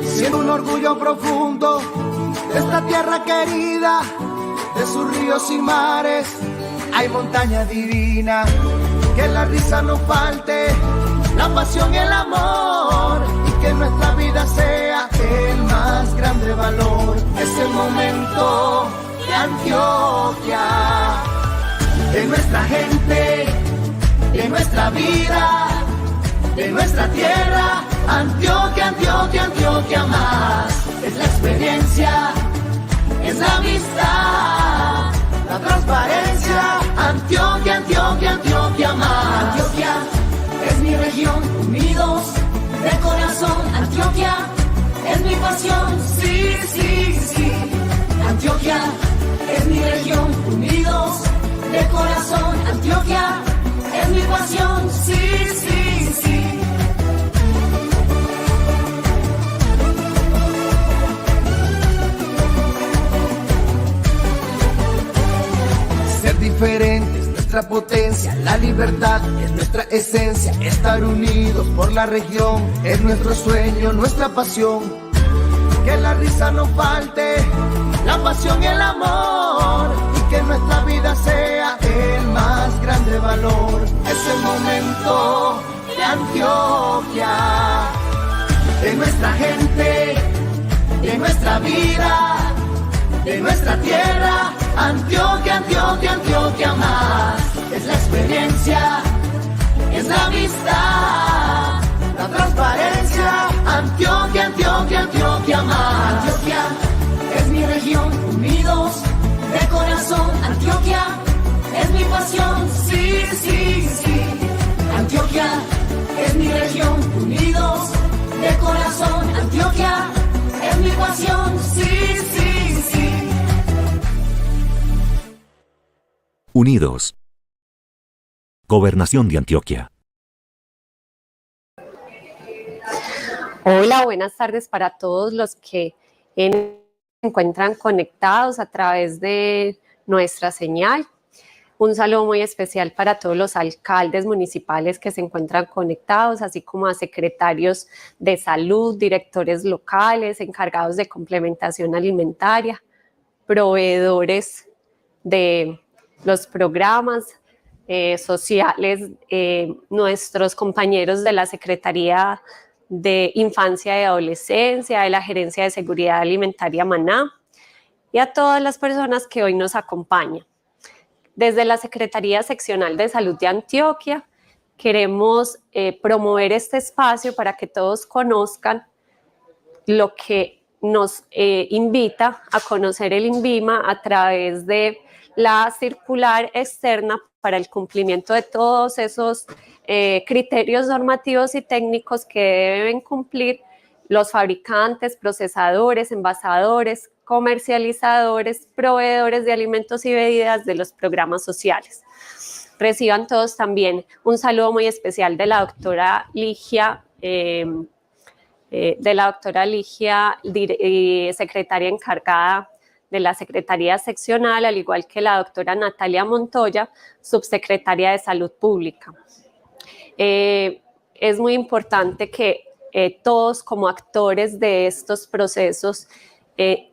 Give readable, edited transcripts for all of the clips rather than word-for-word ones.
Siendo un orgullo profundo de esta tierra querida, de sus ríos y mares, hay montaña divina. Que la risa no falte, la pasión y el amor, y que nuestra vida sea el más grande valor. Es el momento de Antioquia, de nuestra gente, de nuestra vida, de nuestra tierra. Antioquia, Antioquia, Antioquia más. Es la experiencia, es la amistad, la transparencia. Antioquia, Antioquia, Antioquia más. Antioquia es mi región, unidos de corazón. Antioquia es mi pasión, sí, sí, sí. Antioquia es mi región, unidos de corazón. Antioquia es mi pasión, sí, sí, sí. Ser diferente es nuestra potencia, la libertad es nuestra esencia. Estar unidos por la región es nuestro sueño, nuestra pasión. Que la risa no falte, la pasión y el amor, y que nuestra vida sea el más grande valor. Es el momento de Antioquia, de nuestra gente, de nuestra vida, de nuestra tierra. Antioquia, Antioquia, Antioquia más. Es la experiencia, es la amistad, la transparencia. Antioquia, Antioquia, Antioquia más. Antioquia es mi región, unidos de corazón. Antioquia es mi pasión, sí, sí, sí. Antioquia es mi región, unidos de corazón. Antioquia es mi pasión, sí, sí, sí. Unidos. Gobernación de Antioquia. Hola, buenas tardes para todos los que se encuentran conectados a través de nuestra señal. Un saludo muy especial para todos los alcaldes municipales que se encuentran conectados, así como a secretarios de salud, directores locales, encargados de complementación alimentaria, proveedores de los programas sociales, nuestros compañeros de la Secretaría de Infancia y Adolescencia, de la Gerencia de Seguridad Alimentaria Maná, y a todas las personas que hoy nos acompañan. Desde la Secretaría Seccional de Salud de Antioquia queremos promover este espacio para que todos conozcan lo que nos invita a conocer el INVIMA a través de la circular externa para el cumplimiento de todos esos criterios normativos y técnicos que deben cumplir los fabricantes, procesadores, envasadores, comercializadores, proveedores de alimentos y bebidas de los programas sociales. Reciban todos también un saludo muy especial de la doctora Ligia, secretaria encargada de la Secretaría Seccional, al igual que la doctora Natalia Montoya, subsecretaria de Salud Pública. Es muy importante que todos como actores de estos procesos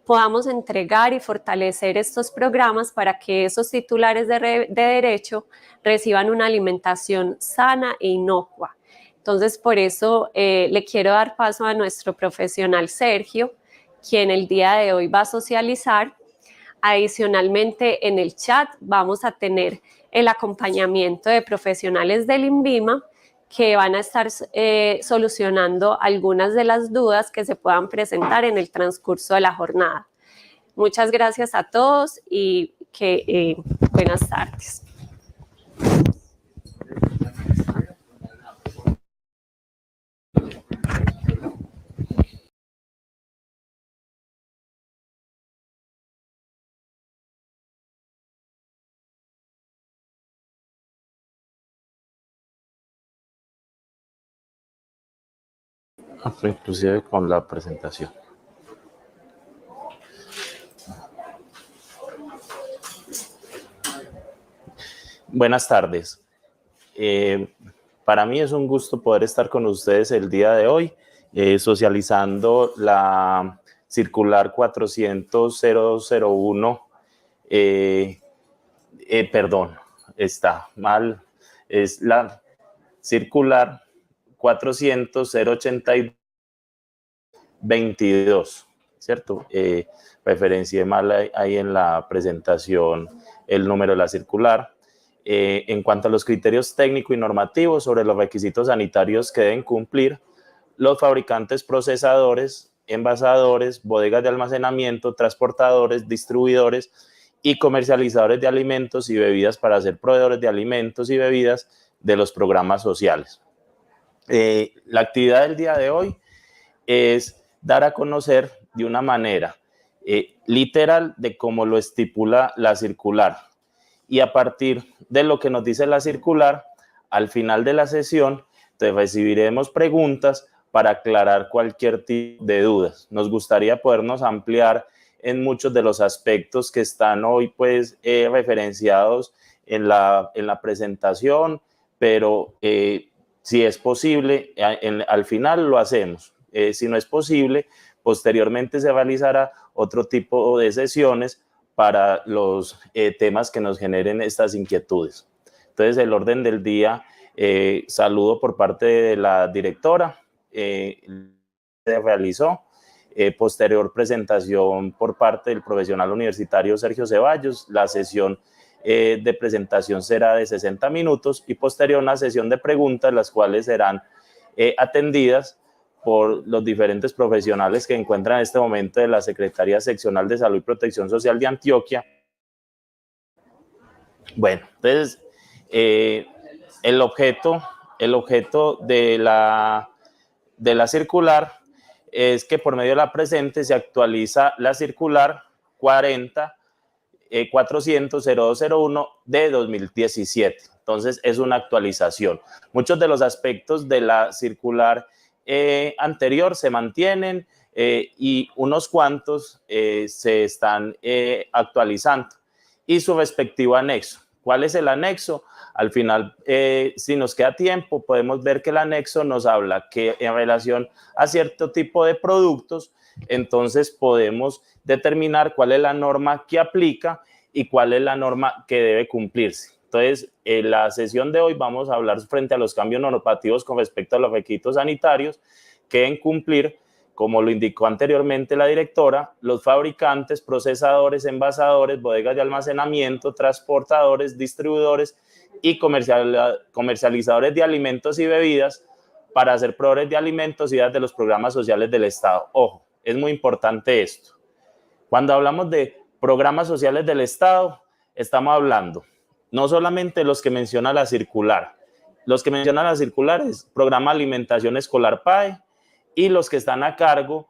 podamos entregar y fortalecer estos programas para que esos titulares de derecho reciban una alimentación sana e inocua. Entonces, por eso le quiero dar paso a nuestro profesional Sergio, quien el día de hoy va a socializar. Adicionalmente, en el chat vamos a tener el acompañamiento de profesionales del INVIMA que van a estar solucionando algunas de las dudas que se puedan presentar en el transcurso de la jornada. Muchas gracias a todos y buenas tardes. Inclusive con la presentación. Buenas tardes. Para mí es un gusto poder estar con ustedes el día de hoy socializando la circular 400.001, perdón, está mal, es la circular 400.082, ¿cierto? Referencié mal ahí en la presentación el número de la circular. En cuanto a los criterios técnicos y normativos sobre los requisitos sanitarios que deben cumplir los fabricantes, procesadores, envasadores, bodegas de almacenamiento, transportadores, distribuidores y comercializadores de alimentos y bebidas para ser proveedores de alimentos y bebidas de los programas sociales. La actividad del día de hoy es dar a conocer de una manera literal de cómo lo estipula la circular. Y a partir de lo que nos dice la circular, al final de la sesión, entonces recibiremos preguntas para aclarar cualquier tipo de dudas. Nos gustaría podernos ampliar en muchos de los aspectos que están hoy pues referenciados en la presentación, pero si es posible, al final lo hacemos. Si no es posible, posteriormente se realizará otro tipo de sesiones para los temas que nos generen estas inquietudes. Entonces, el orden del día, saludo por parte de la directora, se realizó, posterior presentación por parte del profesional universitario Sergio Ceballos, la sesión de presentación será de 60 minutos y posterior una sesión de preguntas, las cuales serán atendidas por los diferentes profesionales que encuentran en este momento de la Secretaría Seccional de Salud y Protección Social de Antioquia. Bueno, entonces, el objeto de la circular es que por medio de la presente se actualiza la circular 400.0201 de 2017. Entonces, es una actualización. Muchos de los aspectos de la circular anterior se mantienen y unos cuantos se están actualizando. Y su respectivo anexo. ¿Cuál es el anexo? Al final, si nos queda tiempo, podemos ver que el anexo nos habla que en relación a cierto tipo de productos, entonces podemos determinar cuál es la norma que aplica y cuál es la norma que debe cumplirse. Entonces, en la sesión de hoy vamos a hablar frente a los cambios normativos con respecto a los requisitos sanitarios que deben cumplir, como lo indicó anteriormente la directora, los fabricantes, procesadores, envasadores, bodegas de almacenamiento, transportadores, distribuidores y comercializadores de alimentos y bebidas para ser proveedores de alimentos y bebidas de los programas sociales del Estado. Ojo, es muy importante esto. Cuando hablamos de programas sociales del Estado, estamos hablando no solamente los que menciona la circular. Los que menciona la circular es Programa de Alimentación Escolar PAE y los que están a cargo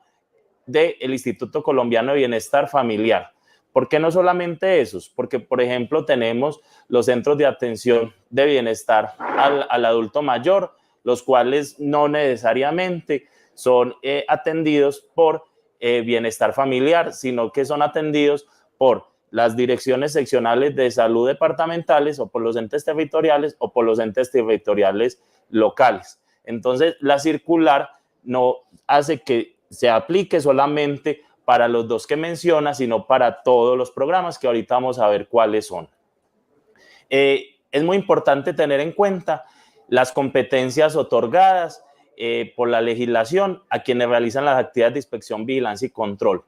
del Instituto Colombiano de Bienestar Familiar. ¿Por qué no solamente esos? Porque, por ejemplo, tenemos los centros de atención de bienestar al adulto mayor, los cuales no necesariamente son atendidos por bienestar familiar, sino que son atendidos por las direcciones seccionales de salud departamentales o por los entes territoriales o por los entes territoriales locales. Entonces, la circular no hace que se aplique solamente para los dos que menciona, sino para todos los programas que ahorita vamos a ver cuáles son. Es muy importante tener en cuenta las competencias otorgadas por la legislación a quienes realizan las actividades de inspección, vigilancia y control.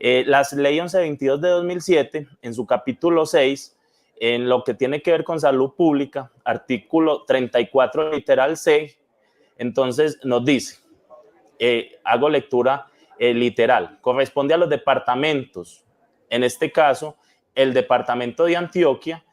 La Ley 1122 de 2007, en su capítulo 6, en lo que tiene que ver con salud pública, artículo 34, literal C, entonces nos dice, hago lectura literal, corresponde a los departamentos, en este caso, el departamento de Antioquia,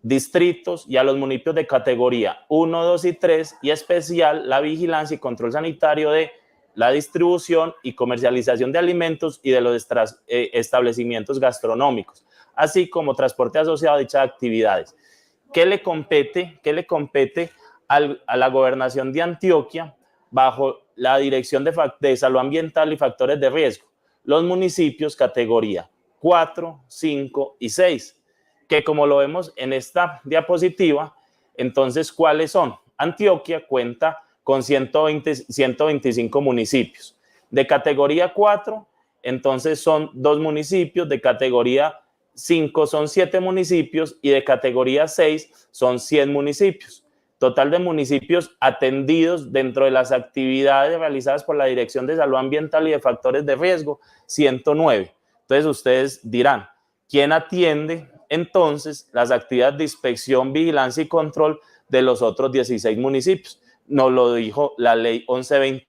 distritos y a los municipios de categoría 1, 2 y 3 y especial la vigilancia y control sanitario de la distribución y comercialización de alimentos y de los establecimientos gastronómicos, así como transporte asociado a dichas actividades. ¿Qué le compete a la gobernación de Antioquia bajo la Dirección de Salud Ambiental y Factores de Riesgo? Los municipios categoría 4, 5 y 6, que como lo vemos en esta diapositiva, entonces, ¿cuáles son? Antioquia cuenta con 125 municipios. De categoría 4, entonces son 2 municipios, de categoría 5 son 7 municipios y de categoría 6 son 100 municipios. Total de municipios atendidos dentro de las actividades realizadas por la Dirección de Salud Ambiental y de Factores de Riesgo, 109. Entonces ustedes dirán, ¿quién atiende entonces las actividades de inspección, vigilancia y control de los otros 16 municipios? Nos lo dijo la ley 1120.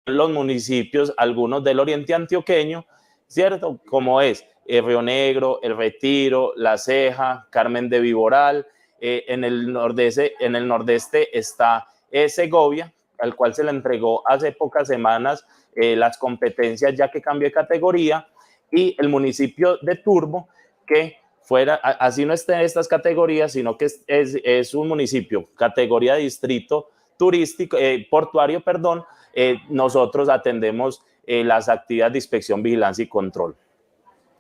Los municipios, algunos del oriente antioqueño, ¿cierto? Como es Río Negro, El Retiro, La Ceja, Carmen de Viboral, en el nordeste está Segovia, al cual se le entregó hace pocas semanas las competencias ya que cambió de categoría, y el municipio de Turbo, que fuera, así no está en estas categorías, sino que es un municipio, categoría de distrito turístico, portuario, perdón. Nosotros atendemos las actividades de inspección, vigilancia y control.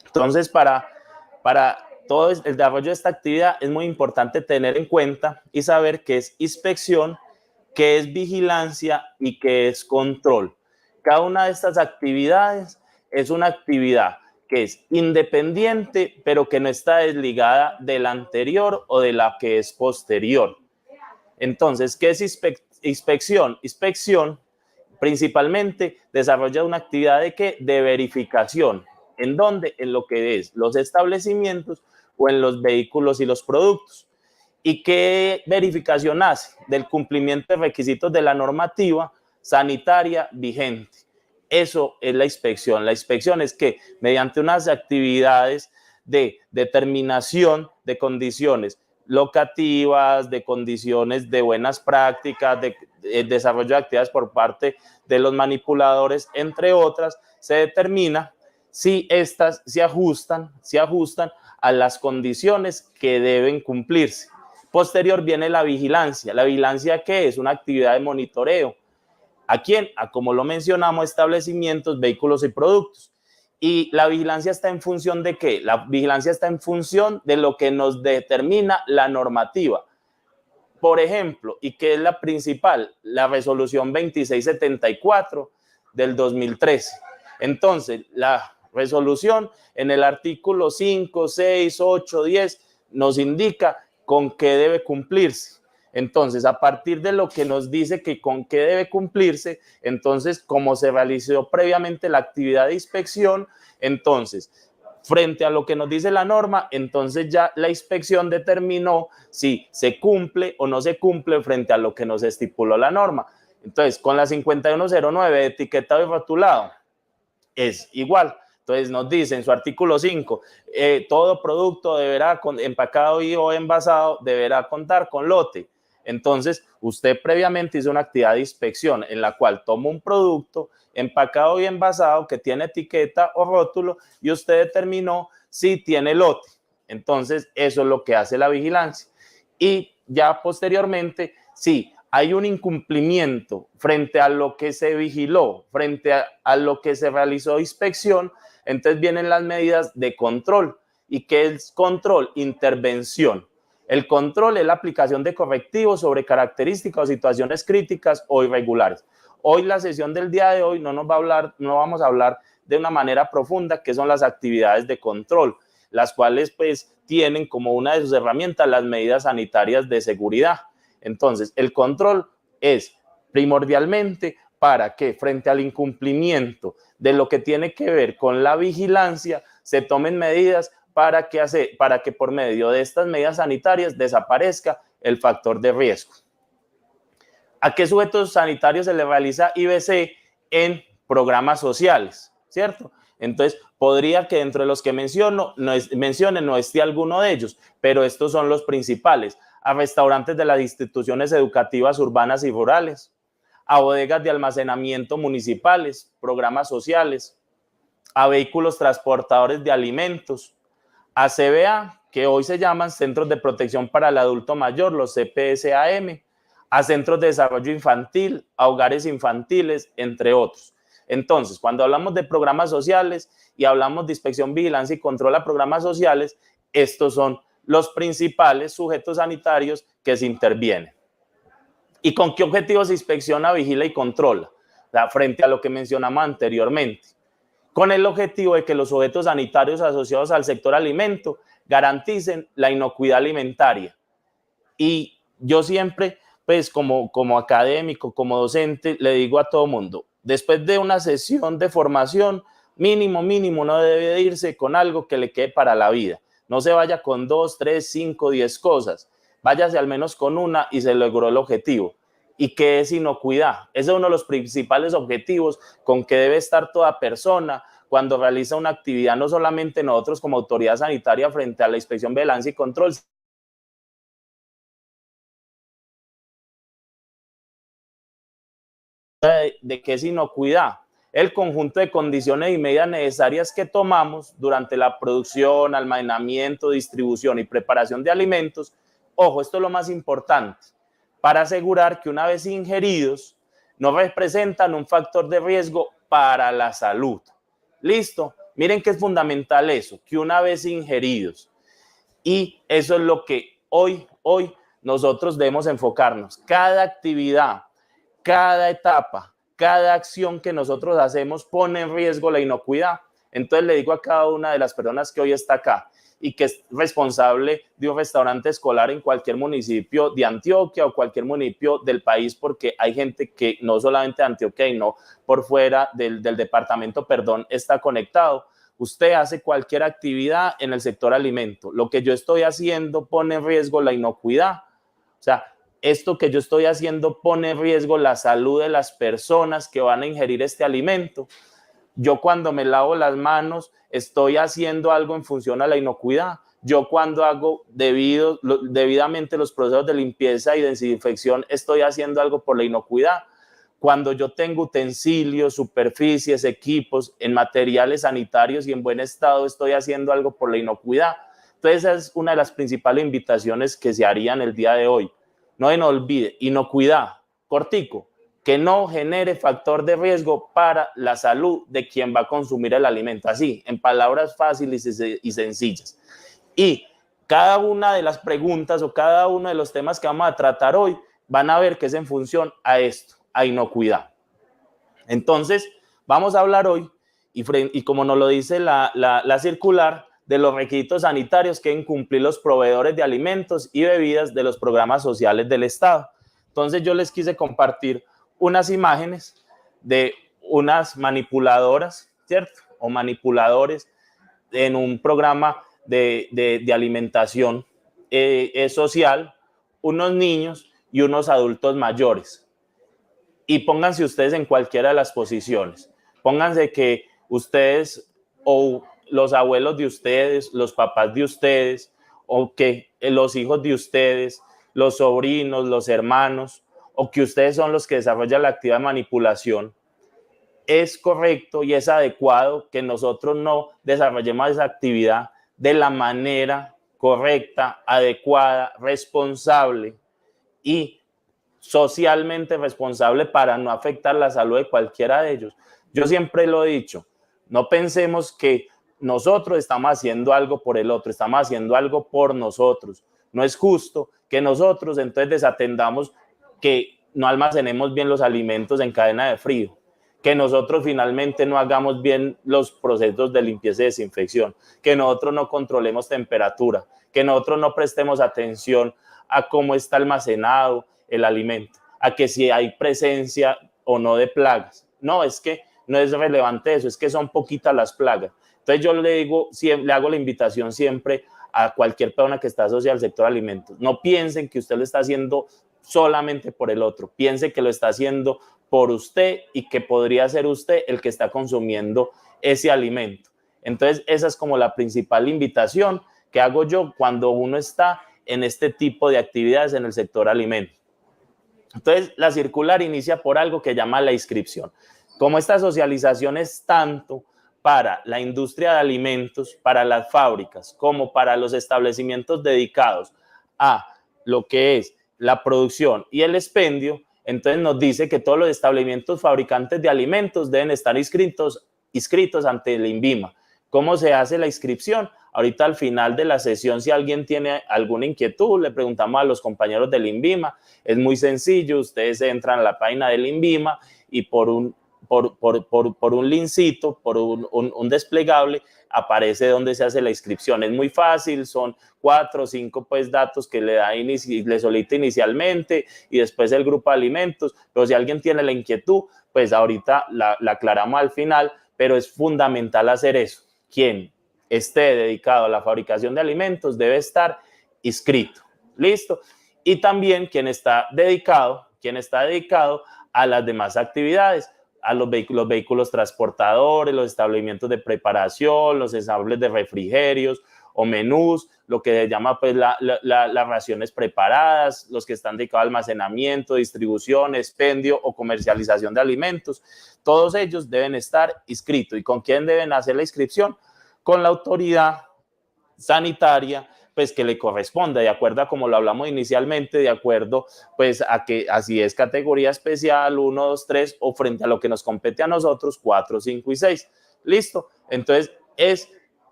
Entonces, para todo el desarrollo de esta actividad es muy importante tener en cuenta y saber qué es inspección, qué es vigilancia y qué es control. Cada una de estas actividades es una actividad que es independiente, pero que no está desligada de la anterior o de la que es posterior. Entonces, ¿qué es inspección? Inspección principalmente desarrolla una actividad de ¿qué? De verificación. ¿En dónde? En lo que es los establecimientos o en los vehículos y los productos. ¿Y qué verificación hace? Del cumplimiento de requisitos de la normativa sanitaria vigente. Eso es la inspección. La inspección es que mediante unas actividades de determinación de condiciones locativas, de condiciones de buenas prácticas, de desarrollo de actividades por parte de los manipuladores, entre otras, se determina si estas se ajustan a las condiciones que deben cumplirse. Posterior viene la vigilancia. ¿La vigilancia qué es? Una actividad de monitoreo. ¿A quién? A, como lo mencionamos, establecimientos, vehículos y productos. ¿Y la vigilancia está en función de qué? La vigilancia está en función de lo que nos determina la normativa. Por ejemplo, ¿y qué es la principal? La resolución 2674 del 2013. Entonces, la resolución en el artículo 5, 6, 8, 10 nos indica con qué debe cumplirse. Entonces, a partir de lo que nos dice que con qué debe cumplirse, entonces, como se realizó previamente la actividad de inspección, entonces, frente a lo que nos dice la norma, entonces ya la inspección determinó si se cumple o no se cumple frente a lo que nos estipuló la norma. Entonces, con la 5109 de etiquetado y rotulado, es igual. Entonces nos dice en su artículo 5, todo producto deberá, empacado y o envasado, deberá contar con lote. Entonces, usted previamente hizo una actividad de inspección en la cual toma un producto empacado y envasado que tiene etiqueta o rótulo y usted determinó si tiene lote. Entonces, eso es lo que hace la vigilancia. Y ya posteriormente, si hay un incumplimiento frente a lo que se vigiló, frente a lo que se realizó inspección, entonces vienen las medidas de control. ¿Y qué es control? Intervención. El control es la aplicación de correctivos sobre características o situaciones críticas o irregulares. Hoy la sesión del día de hoy no vamos a hablar de una manera profunda qué son las actividades de control, las cuales pues tienen como una de sus herramientas las medidas sanitarias de seguridad. Entonces, el control es primordialmente para que frente al incumplimiento de lo que tiene que ver con la vigilancia se tomen medidas para que por medio de estas medidas sanitarias desaparezca el factor de riesgo. ¿A qué sujetos sanitarios se le realiza IBC en programas sociales? ¿Cierto? Entonces, podría que dentro de los que mencione no esté alguno de ellos, pero estos son los principales. A restaurantes de las instituciones educativas urbanas y rurales, a bodegas de almacenamiento municipales, programas sociales, a vehículos transportadores de alimentos, a CBA, que hoy se llaman Centros de Protección para el Adulto Mayor, los CPSAM, a Centros de Desarrollo Infantil, a hogares infantiles, entre otros. Entonces, cuando hablamos de programas sociales y hablamos de inspección, vigilancia y control a programas sociales, estos son los principales sujetos sanitarios que se intervienen. ¿Y con qué objetivos se inspecciona, vigila y controla? O sea, frente a lo que mencionamos anteriormente, con el objetivo de que los sujetos sanitarios asociados al sector alimento garanticen la inocuidad alimentaria. Y yo siempre, pues como académico, como docente, le digo a todo mundo, después de una sesión de formación, mínimo, uno debe irse con algo que le quede para la vida. No se vaya con 2, 3, 5, 10 cosas. Váyase al menos con una y se logró el objetivo. ¿Y qué es inocuidad? Ese es uno de los principales objetivos con que debe estar toda persona cuando realiza una actividad, no solamente nosotros como autoridad sanitaria frente a la inspección, vigilancia y control, de qué es inocuidad. El conjunto de condiciones y medidas necesarias que tomamos durante la producción, almacenamiento, distribución y preparación de alimentos. Ojo, esto es lo más importante, para asegurar que una vez ingeridos no representan un factor de riesgo para la salud. ¿Listo? Miren que es fundamental eso, que una vez ingeridos. Y eso es lo que hoy nosotros debemos enfocarnos. Cada actividad, cada etapa, cada acción que nosotros hacemos pone en riesgo la inocuidad. Entonces le digo a cada una de las personas que hoy está acá y que es responsable de un restaurante escolar en cualquier municipio de Antioquia o cualquier municipio del país, porque hay gente que no solamente de Antioquia y no por fuera del departamento, está conectado. Usted hace cualquier actividad en el sector alimento. Lo que yo estoy haciendo pone en riesgo la inocuidad. O sea, esto que yo estoy haciendo pone en riesgo la salud de las personas que van a ingerir este alimento. Yo cuando me lavo las manos estoy haciendo algo en función a la inocuidad. Yo cuando hago debidamente los procesos de limpieza y desinfección estoy haciendo algo por la inocuidad. Cuando yo tengo utensilios, superficies, equipos en materiales sanitarios y en buen estado estoy haciendo algo por la inocuidad. Entonces esa es una de las principales invitaciones que se harían el día de hoy. No olvide, inocuidad, cortico, que no genere factor de riesgo para la salud de quien va a consumir el alimento. Así, en palabras fáciles y sencillas. Y cada una de las preguntas o cada uno de los temas que vamos a tratar hoy van a ver que es en función a esto, a inocuidad. Entonces, vamos a hablar hoy, y como nos lo dice la circular, de los requisitos sanitarios que deben cumplir los proveedores de alimentos y bebidas de los programas sociales del Estado. Entonces, yo les quise compartir unas imágenes de unas manipuladoras, ¿cierto? O manipuladores en un programa de alimentación social, unos niños y unos adultos mayores. Y pónganse ustedes en cualquiera de las posiciones. Pónganse que ustedes o los abuelos de ustedes, los papás de ustedes, o que los hijos de ustedes, los sobrinos, los hermanos, o que ustedes son los que desarrollan la actividad de manipulación. Es correcto y es adecuado que nosotros no desarrollemos esa actividad de la manera correcta, adecuada, responsable y socialmente responsable para no afectar la salud de cualquiera de ellos. Yo siempre lo he dicho, no pensemos que nosotros estamos haciendo algo por el otro, estamos haciendo algo por nosotros. No es justo que nosotros entonces desatendamos que no almacenemos bien los alimentos en cadena de frío, que nosotros finalmente no hagamos bien los procesos de limpieza y desinfección, que nosotros no controlemos temperatura, que nosotros no prestemos atención a cómo está almacenado el alimento, a que si hay presencia o no de plagas. No, es que no es relevante eso, es que son poquitas las plagas. Entonces yo le hago la invitación siempre a cualquier persona que está asociada al sector alimentos. No piensen que usted lo está haciendo solamente por el otro, piense que lo está haciendo por usted y que podría ser usted el que está consumiendo ese alimento. Entonces esa es como la principal invitación que hago yo cuando uno está en este tipo de actividades en el sector alimentos. Entonces, la circular inicia por algo que llama la inscripción. Como esta socialización es tanto para la industria de alimentos, para las fábricas, como para los establecimientos dedicados a lo que es la producción y el expendio, entonces nos dice que todos los establecimientos fabricantes de alimentos deben estar inscritos ante el INVIMA. ¿Cómo se hace la inscripción? Ahorita al final de la sesión, si alguien tiene alguna inquietud, le preguntamos a los compañeros del INVIMA. Es muy sencillo, ustedes entran a la página del INVIMA y por un linkcito, por un desplegable, aparece donde se hace la inscripción. Es muy fácil, son 4 o 5 pues, datos que le solicita inicialmente y después el grupo de alimentos. Pero si alguien tiene la inquietud, pues ahorita la aclaramos al final, pero es fundamental hacer eso. Quien esté dedicado a la fabricación de alimentos debe estar inscrito. ¿Listo? Y también quien está dedicado a las demás actividades, a los vehículos transportadores, los establecimientos de preparación, los ensambles de refrigerios o menús, lo que se llama pues las raciones preparadas, los que están dedicados a almacenamiento, distribución, expendio o comercialización de alimentos. Todos ellos deben estar inscritos. ¿Y con quién deben hacer la inscripción? Con la autoridad sanitaria, pues que le corresponde, de acuerdo a como lo hablamos inicialmente, de acuerdo pues a que así es categoría especial 1, 2, 3 o frente a lo que nos compete a nosotros 4, 5 y 6. ¿Listo? Entonces es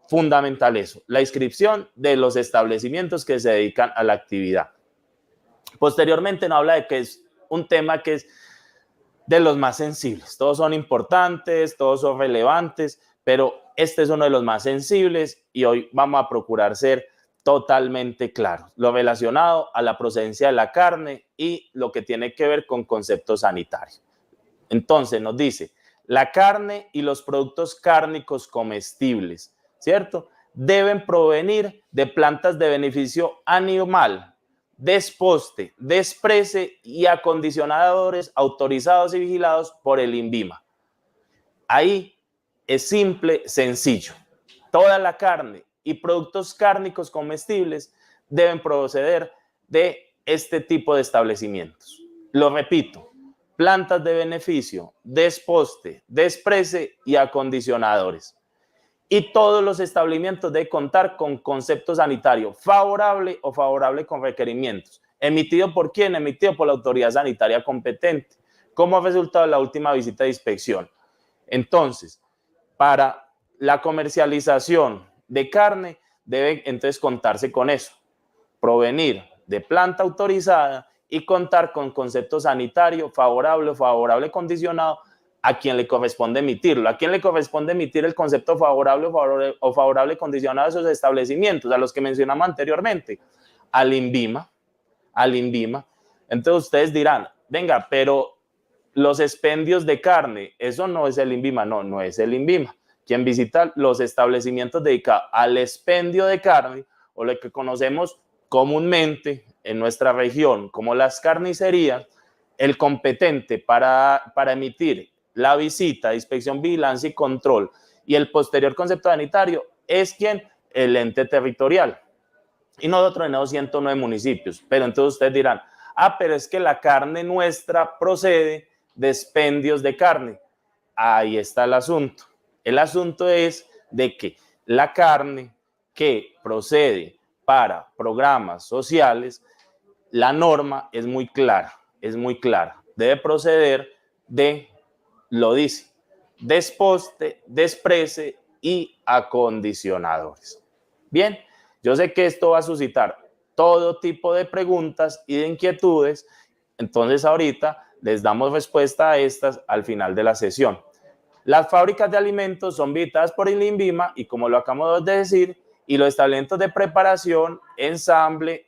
fundamental eso, la inscripción de los establecimientos que se dedican a la actividad. Posteriormente nos habla de que es un tema que es de los más sensibles. Todos son importantes, todos son relevantes, pero este es uno de los más sensibles y hoy vamos a procurar ser totalmente claros. Lo relacionado a la procedencia de la carne y lo que tiene que ver con conceptos sanitarios. Entonces nos dice, la carne y los productos cárnicos comestibles, ¿cierto? Deben provenir de plantas de beneficio animal, desposte, desprece y acondicionadores autorizados y vigilados por el INVIMA. Ahí es simple, sencillo. Toda la carne y productos cárnicos comestibles deben proceder de este tipo de establecimientos. Lo repito, plantas de beneficio, desposte, desprece y acondicionadores. Y todos los establecimientos deben contar con concepto sanitario favorable o favorable con requerimientos. ¿Emitido por quién? Emitido por la autoridad sanitaria competente. ¿Cómo ha resultado la última visita de inspección? Entonces, para la comercialización de carne, debe entonces contarse con eso. Provenir de planta autorizada y contar con concepto sanitario favorable o favorable condicionado a quien le corresponde emitirlo. ¿A quién le corresponde emitir el concepto favorable o favorable condicionado a esos establecimientos, a los que mencionamos anteriormente? Al INVIMA. Entonces ustedes dirán, venga, pero los expendios de carne, eso no es el INVIMA. No es el INVIMA. Quien visita los establecimientos dedicados al expendio de carne, o lo que conocemos comúnmente en nuestra región como las carnicerías, el competente para emitir la visita, inspección, vigilancia y control y el posterior concepto sanitario es quien, el ente territorial. Y nosotros tenemos 109 municipios. Pero entonces ustedes dirán, pero es que la carne nuestra procede de expendios de carne. Ahí está el asunto. El asunto es de que la carne que procede para programas sociales, la norma es muy clara, Debe proceder de, lo dice, desposte, desprece y acondicionadores. Bien, yo sé que esto va a suscitar todo tipo de preguntas y de inquietudes, entonces ahorita les damos respuesta a estas al final de la sesión. Las fábricas de alimentos son visitadas por el INVIMA y como lo acabamos de decir, y los establecimientos de preparación, ensamble,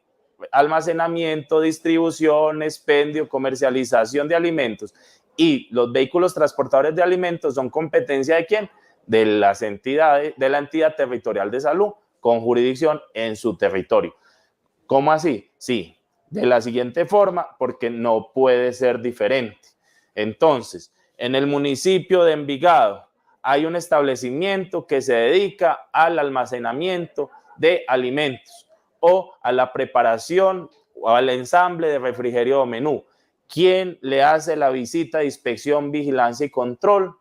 almacenamiento, distribución, expendio, comercialización de alimentos y los vehículos transportadores de alimentos son competencia ¿de quién? De las entidades, de la entidad territorial de salud con jurisdicción en su territorio. ¿Cómo así? Sí, de la siguiente forma, porque no puede ser diferente. Entonces, en el municipio de Envigado hay un establecimiento que se dedica al almacenamiento de alimentos o a la preparación o al ensamble de refrigerio o menú. ¿Quién le hace la visita de inspección, vigilancia y control?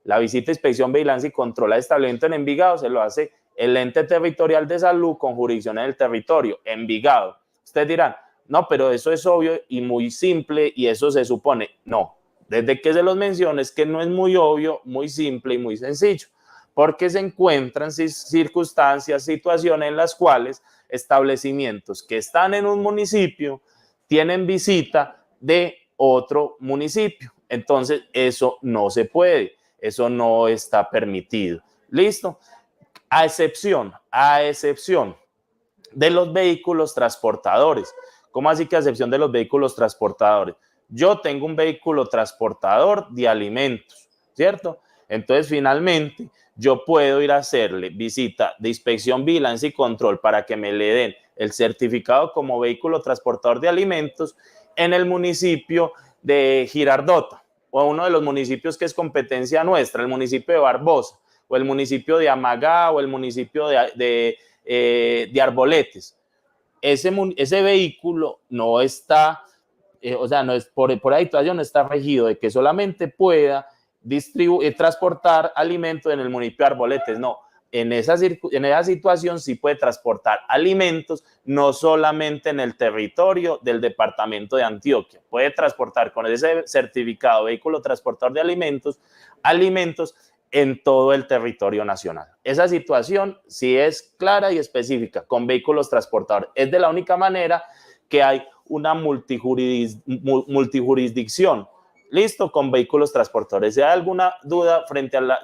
La visita de inspección, vigilancia y control al establecimiento en Envigado se lo hace el ente territorial de salud con jurisdicción en el territorio, Envigado. Ustedes dirán, no, pero eso es obvio y muy simple y eso se supone. No, desde que se los menciono es que no es muy obvio, muy simple y muy sencillo, porque se encuentran circunstancias, situaciones en las cuales establecimientos que están en un municipio tienen visita de otro municipio. Entonces, eso no se puede, eso no está permitido. ¿Listo? A excepción de los vehículos transportadores. ¿Cómo así que a excepción de los vehículos transportadores? Yo tengo un vehículo transportador de alimentos, ¿cierto? Entonces, finalmente, yo puedo ir a hacerle visita de inspección, vigilancia y control para que me le den el certificado como vehículo transportador de alimentos en el municipio de Girardota o uno de los municipios que es competencia nuestra, el municipio de Barbosa o el municipio de Amagá o el municipio de Arboletes. Ese vehículo no está, o sea, no es por habituación, no está regido de que solamente pueda transportar alimentos en el municipio de Arboletes. No, en esa situación sí puede transportar alimentos, no solamente en el territorio del departamento de Antioquia. Puede transportar con ese certificado vehículo transportador de alimentos en todo el territorio nacional. Esa situación sí es clara y específica con vehículos transportadores. Es de la única manera que hay una multijurisdicción. Listo, con vehículos transportadores. Si hay alguna duda frente a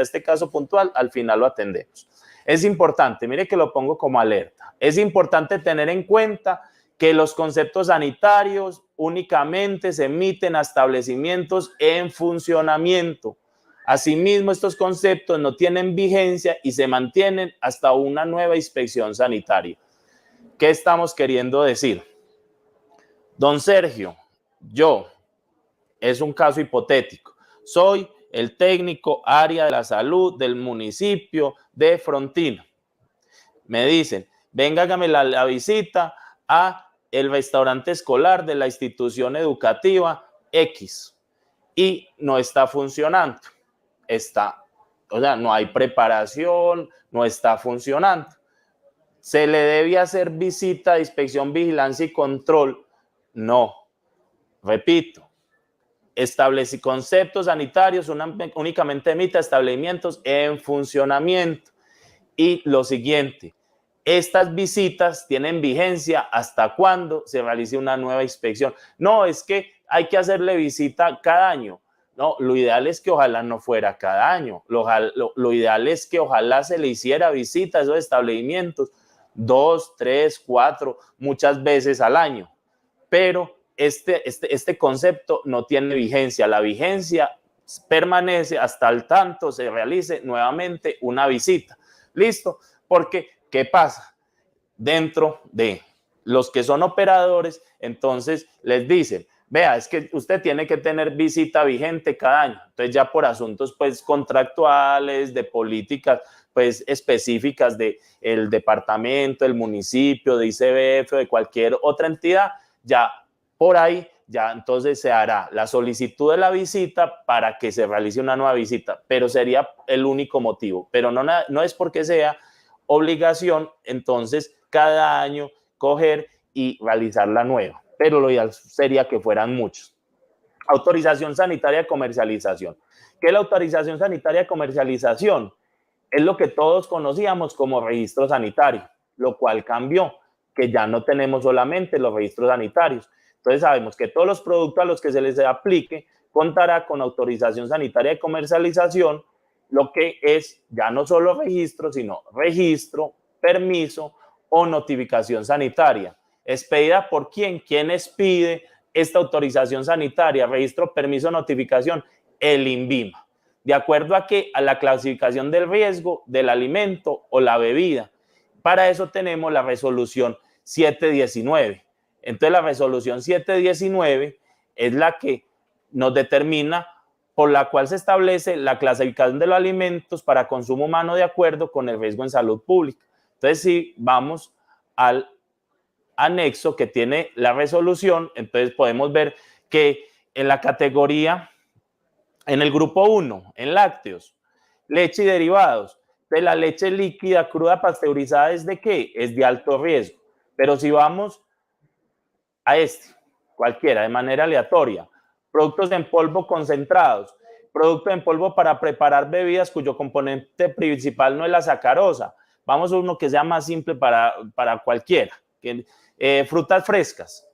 este caso puntual, al final lo atendemos. Es importante, mire que lo pongo como alerta, es importante tener en cuenta que los conceptos sanitarios únicamente se emiten a establecimientos en funcionamiento. Asimismo, estos conceptos no tienen vigencia y se mantienen hasta una nueva inspección sanitaria. ¿Qué estamos queriendo decir? Don Sergio, es un caso hipotético. Soy el técnico área de la salud del municipio de Frontino. Me dicen, venga, hágame la visita a el restaurante escolar de la institución educativa X y no está funcionando. No hay preparación, no está funcionando. ¿Se le debe hacer visita de inspección, vigilancia y control? No. Repito, conceptos sanitarios únicamente emite establecimientos en funcionamiento. Y lo siguiente, estas visitas tienen vigencia hasta cuando se realice una nueva inspección. No, es que hay que hacerle visita cada año. No, lo ideal es que ojalá no fuera cada año. Lo ideal es que ojalá se le hiciera visita a esos establecimientos 2, 3, 4, muchas veces al año. Pero este concepto no tiene vigencia. La vigencia permanece hasta el tanto se realice nuevamente una visita. ¿Listo? Porque, ¿qué pasa? Dentro de los que son operadores, entonces les dicen, vea, es que usted tiene que tener visita vigente cada año. Entonces ya por asuntos pues contractuales, de políticas pues específicas del departamento, del municipio, de ICBF o de cualquier otra entidad, ya por ahí, ya entonces se hará la solicitud de la visita para que se realice una nueva visita, pero sería el único motivo, pero no es porque sea obligación, entonces cada año coger y realizar la nueva, pero lo ideal sería que fueran muchos. Autorización sanitaria de comercialización. ¿Qué es la autorización sanitaria de comercialización? Es lo que todos conocíamos como registro sanitario, lo cual cambió, que ya no tenemos solamente los registros sanitarios. Entonces sabemos que todos los productos a los que se les aplique contará con autorización sanitaria de comercialización, lo que es ya no solo registro, sino registro, permiso o notificación sanitaria. ¿Expedida por quién? ¿Quién expide esta autorización sanitaria, registro, permiso, notificación? El INVIMA. ¿De acuerdo a qué? A la clasificación del riesgo del alimento o la bebida. Para eso tenemos la resolución 719. Entonces la resolución 719 es la que nos determina, por la cual se establece la clasificación de los alimentos para consumo humano de acuerdo con el riesgo en salud pública. Entonces si vamos al anexo que tiene la resolución, entonces podemos ver que en la categoría, en el grupo 1, en lácteos, leche y derivados, de la leche líquida cruda pasteurizada, ¿es de qué? Es de alto riesgo. Pero si vamos a cualquiera, de manera aleatoria, productos en polvo concentrados, productos en polvo para preparar bebidas cuyo componente principal no es la sacarosa. Vamos a uno que sea más simple para cualquiera. Frutas frescas,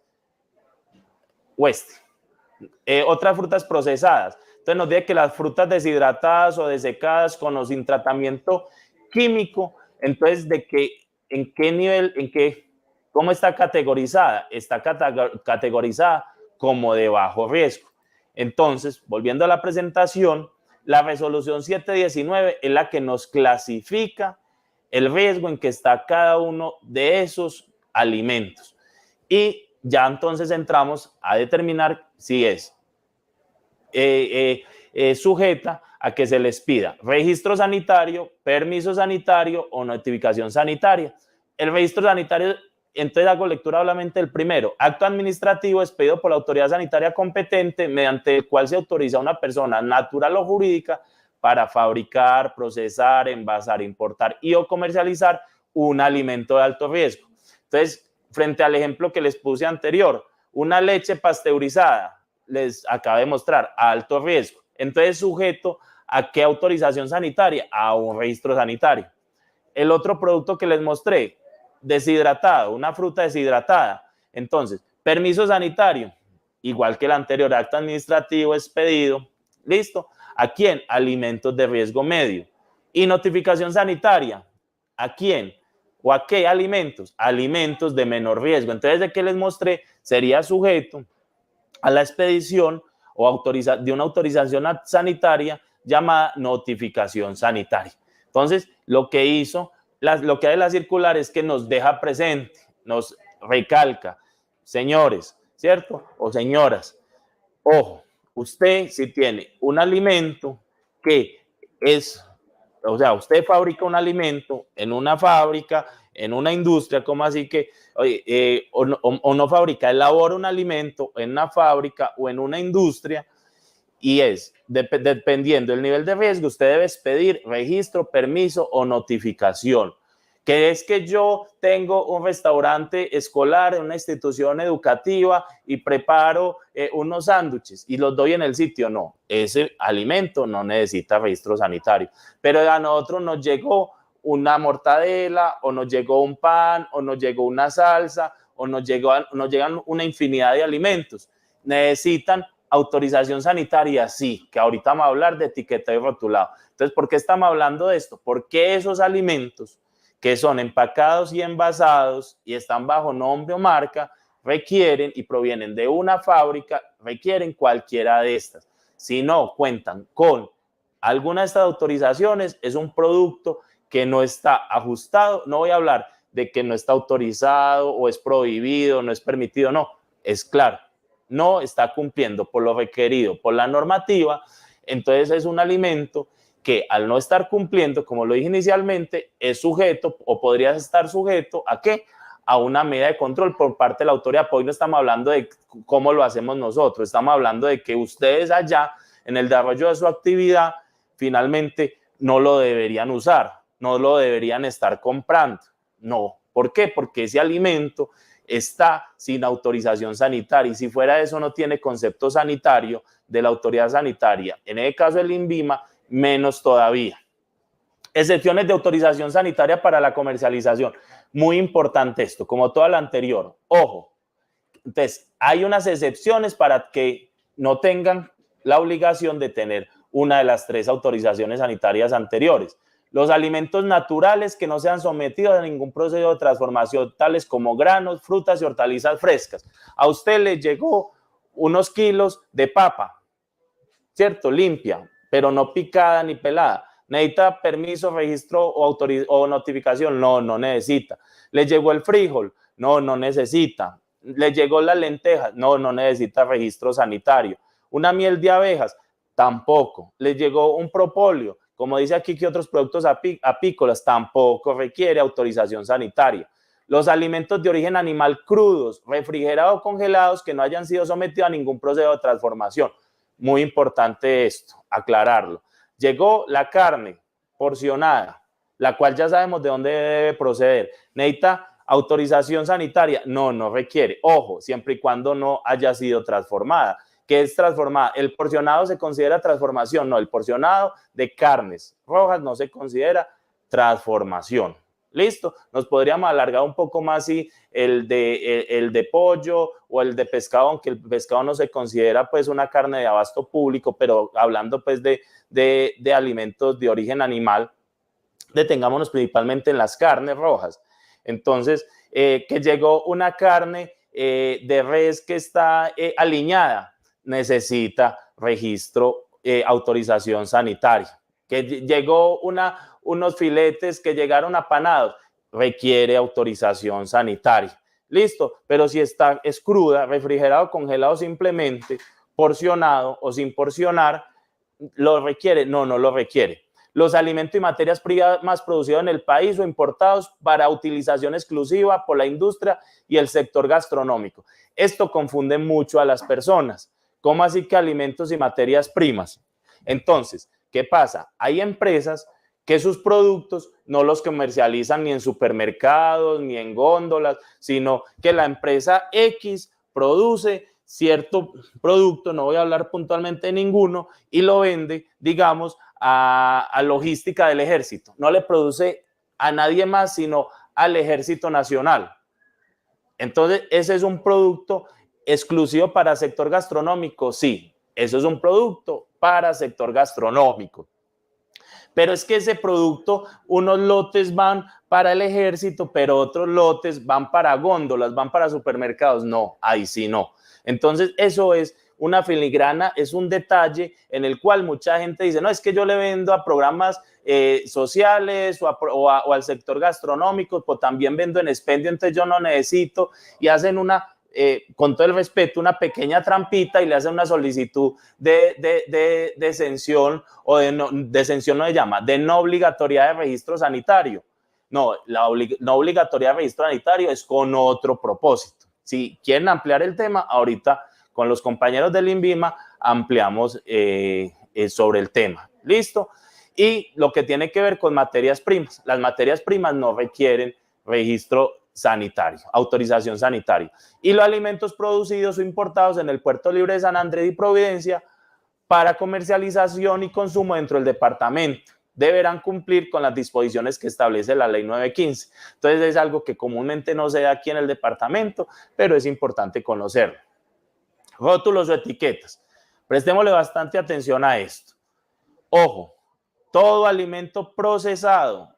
otras frutas procesadas. Entonces nos dice que las frutas deshidratadas o desecadas con o sin tratamiento químico, entonces en qué nivel, ¿cómo está categorizada? Está categorizada como de bajo riesgo. Entonces, volviendo a la presentación, la resolución 719 es la que nos clasifica el riesgo en que está cada uno de esos alimentos. Y ya entonces entramos a determinar si es sujeta a que se les pida registro sanitario, permiso sanitario o notificación sanitaria. El registro sanitario, entonces hago lectura solamente del primero. Acto administrativo expedido por la autoridad sanitaria competente mediante el cual se autoriza a una persona natural o jurídica para fabricar, procesar, envasar, importar y o comercializar un alimento de alto riesgo. Entonces, frente al ejemplo que les puse anterior, una leche pasteurizada, les acabo de mostrar, a alto riesgo. Entonces, sujeto a qué autorización sanitaria, a un registro sanitario. El otro producto que les mostré, deshidratado, una fruta deshidratada. Entonces, permiso sanitario, igual que el anterior, acto administrativo expedido, listo. ¿A quién? Alimentos de riesgo medio. Y notificación sanitaria, ¿a quién? ¿O a qué alimentos? Alimentos de menor riesgo. Entonces, de que les mostré, sería sujeto a la expedición o de una autorización sanitaria llamada notificación sanitaria. Entonces, lo que hizo, lo que hay en la circular es que nos deja presente, nos recalca, señores, ¿cierto? O señoras, ojo, usted si tiene un alimento que es, o sea, usted fabrica un alimento en una fábrica, en una industria, como así que, o no fabrica, elabora un alimento en una fábrica o en una industria, y dependiendo del nivel de riesgo, usted debe expedir registro, permiso o notificación. Que es que yo tengo un restaurante escolar en una institución educativa y preparo unos sándwiches y los doy en el sitio. No, ese alimento no necesita registro sanitario. Pero a nosotros nos llegó una mortadela, o nos llegó un pan, o nos llegó una salsa, o nos llegan una infinidad de alimentos. Necesitan autorización sanitaria, sí, que ahorita vamos a hablar de etiquetado y rotulado. Entonces, ¿por qué estamos hablando de esto? Porque esos alimentos que son empacados y envasados y están bajo nombre o marca, requieren y provienen de una fábrica, requieren cualquiera de estas. Si no cuentan con alguna de estas autorizaciones, es un producto que no está ajustado. No voy a hablar de que no está autorizado o es prohibido, no es permitido, no, es claro, no está cumpliendo por lo requerido por la normativa. Entonces es un alimento que al no estar cumpliendo, como lo dije inicialmente, es sujeto o podría estar sujeto ¿a qué? A una medida de control por parte de la autoridad. Pues hoy no estamos hablando de cómo lo hacemos nosotros, estamos hablando de que ustedes allá en el desarrollo de su actividad finalmente no lo deberían usar, no lo deberían estar comprando. No, ¿por qué? Porque ese alimento está sin autorización sanitaria y si fuera eso no tiene concepto sanitario de la autoridad sanitaria. En el caso del INVIMA, menos todavía. Excepciones de autorización sanitaria para la comercialización. Muy importante esto, como toda la anterior. Ojo, entonces hay unas excepciones para que no tengan la obligación de tener una de las 3 autorizaciones sanitarias anteriores. Los alimentos naturales que no sean sometidos a ningún proceso de transformación, tales como granos, frutas y hortalizas frescas. A usted le llegó unos kilos de papa, ¿cierto? Limpia, pero no picada ni pelada. ¿Necesita permiso, registro o notificación? No, no necesita. ¿Le llegó el frijol? No, no necesita. ¿Le llegó la lenteja? No, no necesita registro sanitario. ¿Una miel de abejas? Tampoco. ¿Le llegó un propóleo? Como dice aquí que otros productos apícolas, tampoco requiere autorización sanitaria. los alimentos de origen animal crudos, refrigerados o congelados que no hayan sido sometidos a ningún proceso de transformación. Muy importante esto, aclararlo. Llegó la carne porcionada, la cual ya sabemos de dónde debe proceder. ¿Necesita autorización sanitaria? No, no requiere. Ojo, siempre y cuando no haya sido transformada. ¿Qué es transformada? ¿El porcionado se considera transformación? No, el porcionado de carnes rojas no se considera transformación. ¿Listo? Nos podríamos alargar un poco más si el de pollo o el de pescado, aunque el pescado no se considera pues una carne de abasto público, pero hablando pues de alimentos de origen animal, detengámonos principalmente en las carnes rojas. Entonces, que llegó una carne de res que está aliñada, necesita registro, autorización sanitaria. Que llegó unos filetes que llegaron apanados, requiere autorización sanitaria. Listo, pero si es cruda, refrigerado, congelado simplemente, porcionado o sin porcionar, ¿lo requiere? No, no lo requiere. Los alimentos y materias primas producidos en el país o importados para utilización exclusiva por la industria y el sector gastronómico. Esto confunde mucho a las personas. ¿Cómo así que alimentos y materias primas? Entonces, ¿qué pasa? Hay empresas que sus productos no los comercializan ni en supermercados ni en góndolas, sino que la empresa X produce cierto producto, no voy a hablar puntualmente de ninguno, y lo vende, digamos, a logística del ejército. No le produce a nadie más, sino al Ejército Nacional. Entonces, ese es un producto exclusivo para sector gastronómico, sí, eso es un producto para sector gastronómico. Pero es que ese producto, unos lotes van para el ejército, pero otros lotes van para góndolas, van para supermercados. No, ahí sí no. Entonces, eso es una filigrana, es un detalle en el cual mucha gente dice, no, es que yo le vendo a programas sociales o al sector gastronómico, pues también vendo en expendio, entonces yo no necesito, y hacen con todo el respeto, una pequeña trampita y le hacen una solicitud de exención o de exención no se llama, de no obligatoriedad de registro sanitario. No, la no obligatoriedad de registro sanitario es con otro propósito. Si quieren ampliar el tema, ahorita con los compañeros del INVIMA ampliamos sobre el tema. ¿Listo? Y lo que tiene que ver con materias primas. Las materias primas no requieren registro sanitario, autorización sanitaria. Y los alimentos producidos o importados en el Puerto Libre de San Andrés y Providencia para comercialización y consumo dentro del departamento deberán cumplir con las disposiciones que establece la Ley 915. Entonces es algo que comúnmente no se da aquí en el departamento, pero es importante conocerlo. Rótulos o etiquetas. Prestémosle bastante atención a esto. Ojo, todo alimento procesado,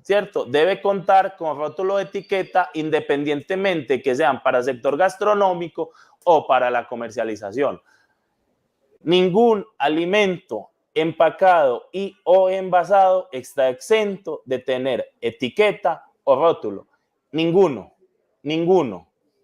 ¿cierto? Debe contar con rótulo de etiqueta independientemente que sean para sector gastronómico o para la comercialización. Ningún alimento empacado y o envasado está exento de tener etiqueta o rótulo. Ninguno.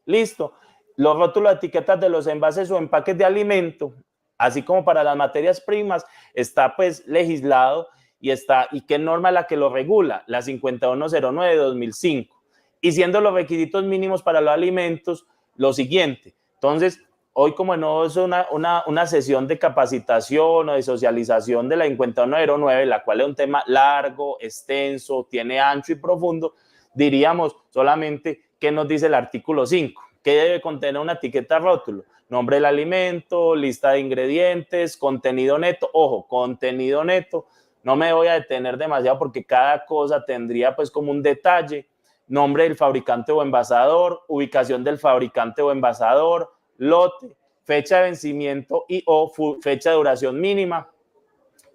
¿Listo? Los rótulos de etiquetas de los envases o empaques de alimento, así como para las materias primas, está pues legislado y qué norma es la que lo regula, la 5109 de 2005. Y siendo los requisitos mínimos para los alimentos lo siguiente. Entonces, hoy como no es una sesión de capacitación o de socialización de la 5109, la cual es un tema largo, extenso, tiene ancho y profundo, diríamos solamente qué nos dice el artículo 5. ¿Qué debe contener una etiqueta rótulo? Nombre del alimento, lista de ingredientes, contenido neto. Ojo, contenido neto. No me voy a detener demasiado porque cada cosa tendría pues como un detalle. Nombre del fabricante o envasador, ubicación del fabricante o envasador, lote, fecha de vencimiento y o fecha de duración mínima,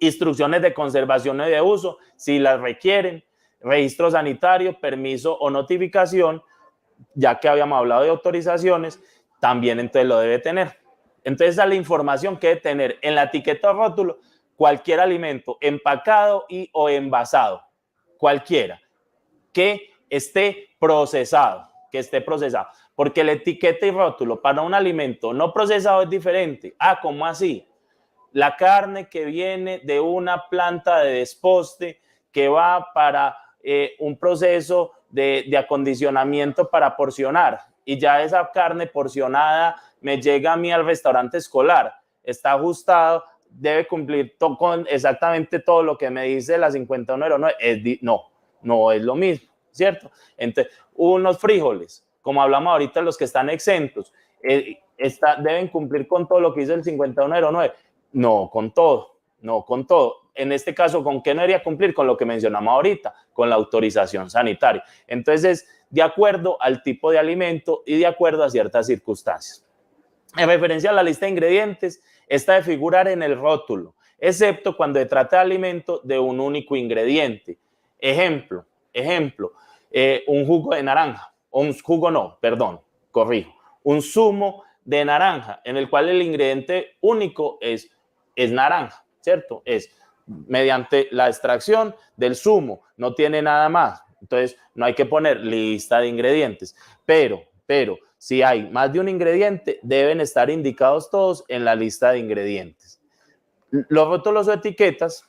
instrucciones de conservación y de uso, si las requieren, registro sanitario, permiso o notificación, ya que habíamos hablado de autorizaciones, también entonces lo debe tener. Entonces, esa es la información que debe tener en la etiqueta o rótulo cualquier alimento empacado y o envasado, cualquiera, que esté procesado, porque la etiqueta y rótulo para un alimento no procesado es diferente. Ah, ¿cómo así? La carne que viene de una planta de desposte que va para un proceso de acondicionamiento para porcionar, y ya esa carne porcionada me llega a mí al restaurante escolar, está ajustado, debe cumplir con exactamente todo lo que me dice la 5109, no es lo mismo, ¿cierto? Entonces, unos frijoles, como hablamos ahorita, los que están exentos, deben cumplir con todo lo que dice el 5109, no con todo. En este caso, ¿con qué no debería cumplir? Con lo que mencionamos ahorita, con la autorización sanitaria. Entonces, de acuerdo al tipo de alimento y de acuerdo a ciertas circunstancias. En referencia a la lista de ingredientes, esta debe figurar en el rótulo, excepto cuando se trata de alimento de un único ingrediente. Ejemplo, un jugo de naranja, un zumo de naranja, en el cual el ingrediente único es naranja, ¿cierto? Es mediante la extracción del zumo, no tiene nada más. Entonces, no hay que poner lista de ingredientes, pero si hay más de un ingrediente, deben estar indicados todos en la lista de ingredientes. Los rótulos o etiquetas,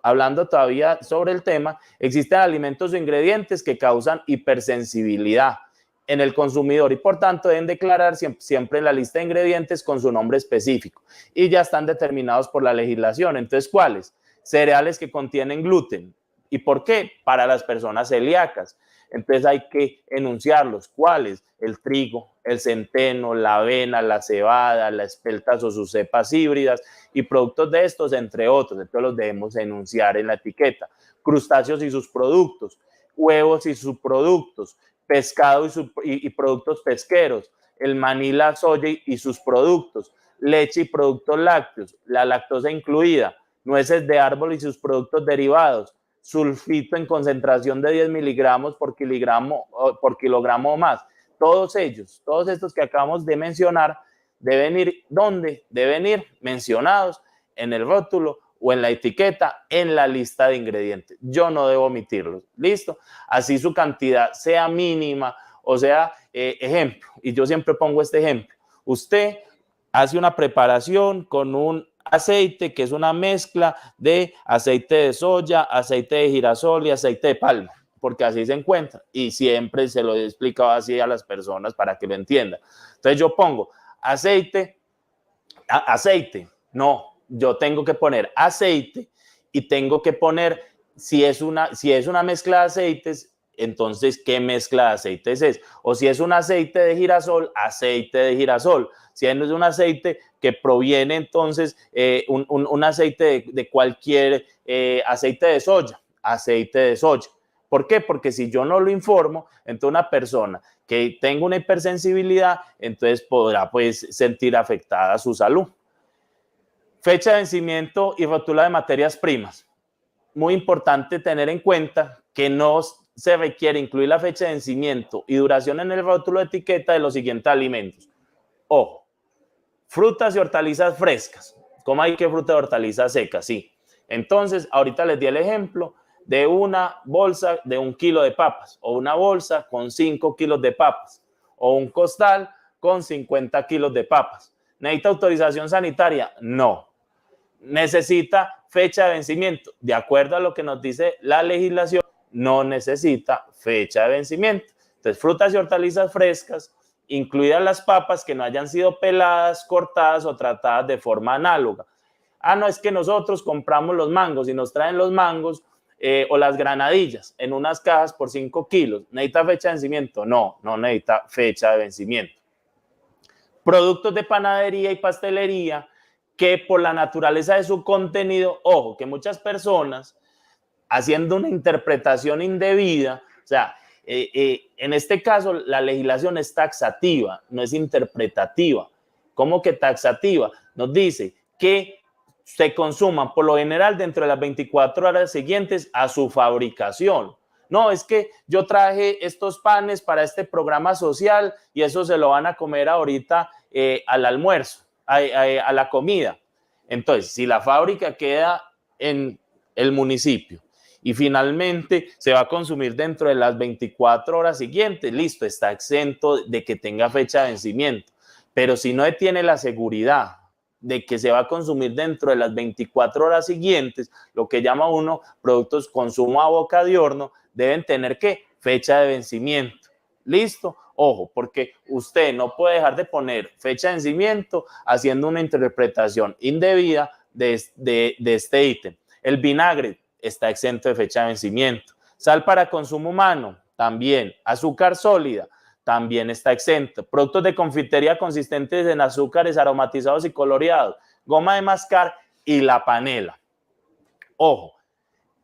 hablando todavía sobre el tema, existen alimentos o ingredientes que causan hipersensibilidad en el consumidor y por tanto deben declarar siempre en la lista de ingredientes con su nombre específico y ya están determinados por la legislación. Entonces, ¿cuáles? Cereales que contienen gluten. ¿Y por qué? Para las personas celíacas. Entonces hay que enunciarlos. ¿Cuáles? El trigo, el centeno, la avena, la cebada, las espeltas o sus cepas híbridas y productos de estos, entre otros. Entonces los debemos enunciar en la etiqueta. Crustáceos y sus productos, huevos y sus productos, pescado y productos pesqueros, el maní, la soya y sus productos, leche y productos lácteos, la lactosa incluida, nueces de árbol y sus productos derivados, sulfito en concentración de 10 miligramos por kilogramo o más. Todos estos que acabamos de mencionar, deben ir, ¿dónde? Deben ir mencionados en el rótulo o en la etiqueta, en la lista de ingredientes. Yo no debo omitirlos, ¿listo? Así su cantidad sea mínima, o sea, ejemplo, y yo siempre pongo este ejemplo. Usted hace una preparación con un aceite que es una mezcla de aceite de soya, aceite de girasol y aceite de palma, porque así se encuentra y siempre se lo he explicado así a las personas para que lo entiendan. Entonces yo pongo aceite, no, yo tengo que poner aceite y tengo que poner, si es una mezcla de aceites, entonces, ¿qué mezcla de aceites es? O si es un aceite de girasol, aceite de girasol. Si es un aceite que proviene, entonces, un aceite de cualquier aceite de soya, aceite de soya. ¿Por qué? Porque si yo no lo informo, entonces una persona que tenga una hipersensibilidad, entonces podrá pues sentir afectada su salud. Fecha de vencimiento y rótula de materias primas. Muy importante tener en cuenta que no se requiere incluir la fecha de vencimiento y duración en el rótulo de etiqueta de los siguientes alimentos. Ojo, frutas y hortalizas frescas. ¿Cómo hay que fruta y hortalizas secas? Sí. Entonces, ahorita les di el ejemplo de una bolsa de 1 kilo de papas o una bolsa con 5 kilos de papas o un costal con 50 kilos de papas. ¿Necesita autorización sanitaria? No. ¿Necesita fecha de vencimiento? De acuerdo a lo que nos dice la legislación, no necesita fecha de vencimiento. Entonces, frutas y hortalizas frescas, incluidas las papas que no hayan sido peladas, cortadas o tratadas de forma análoga. No, es que nosotros compramos los mangos y nos traen los mangos o las granadillas en unas cajas por 5 kilos. ¿Necesita fecha de vencimiento? No, no necesita fecha de vencimiento. Productos de panadería y pastelería que por la naturaleza de su contenido, ojo, que muchas personas haciendo una interpretación indebida, o sea, en este caso la legislación es taxativa, no es interpretativa. ¿Cómo que taxativa? Nos dice que se consuman por lo general dentro de las 24 horas siguientes a su fabricación. No, es que yo traje estos panes para este programa social y eso se lo van a comer ahorita al almuerzo, a la comida. Entonces, si la fábrica queda en el municipio y finalmente se va a consumir dentro de las 24 horas siguientes, listo, está exento de que tenga fecha de vencimiento. Pero si no tiene la seguridad de que se va a consumir dentro de las 24 horas siguientes, lo que llama uno productos consumo a boca de horno, deben tener ¿qué? fecha de vencimiento. ¿Listo? Ojo, porque usted no puede dejar de poner fecha de vencimiento haciendo una interpretación indebida de este ítem. El vinagre está exento de fecha de vencimiento. Sal para consumo humano, también. Azúcar sólida, también está exento. Productos de confitería consistentes en azúcares aromatizados y coloreados, goma de mascar y la panela. Ojo,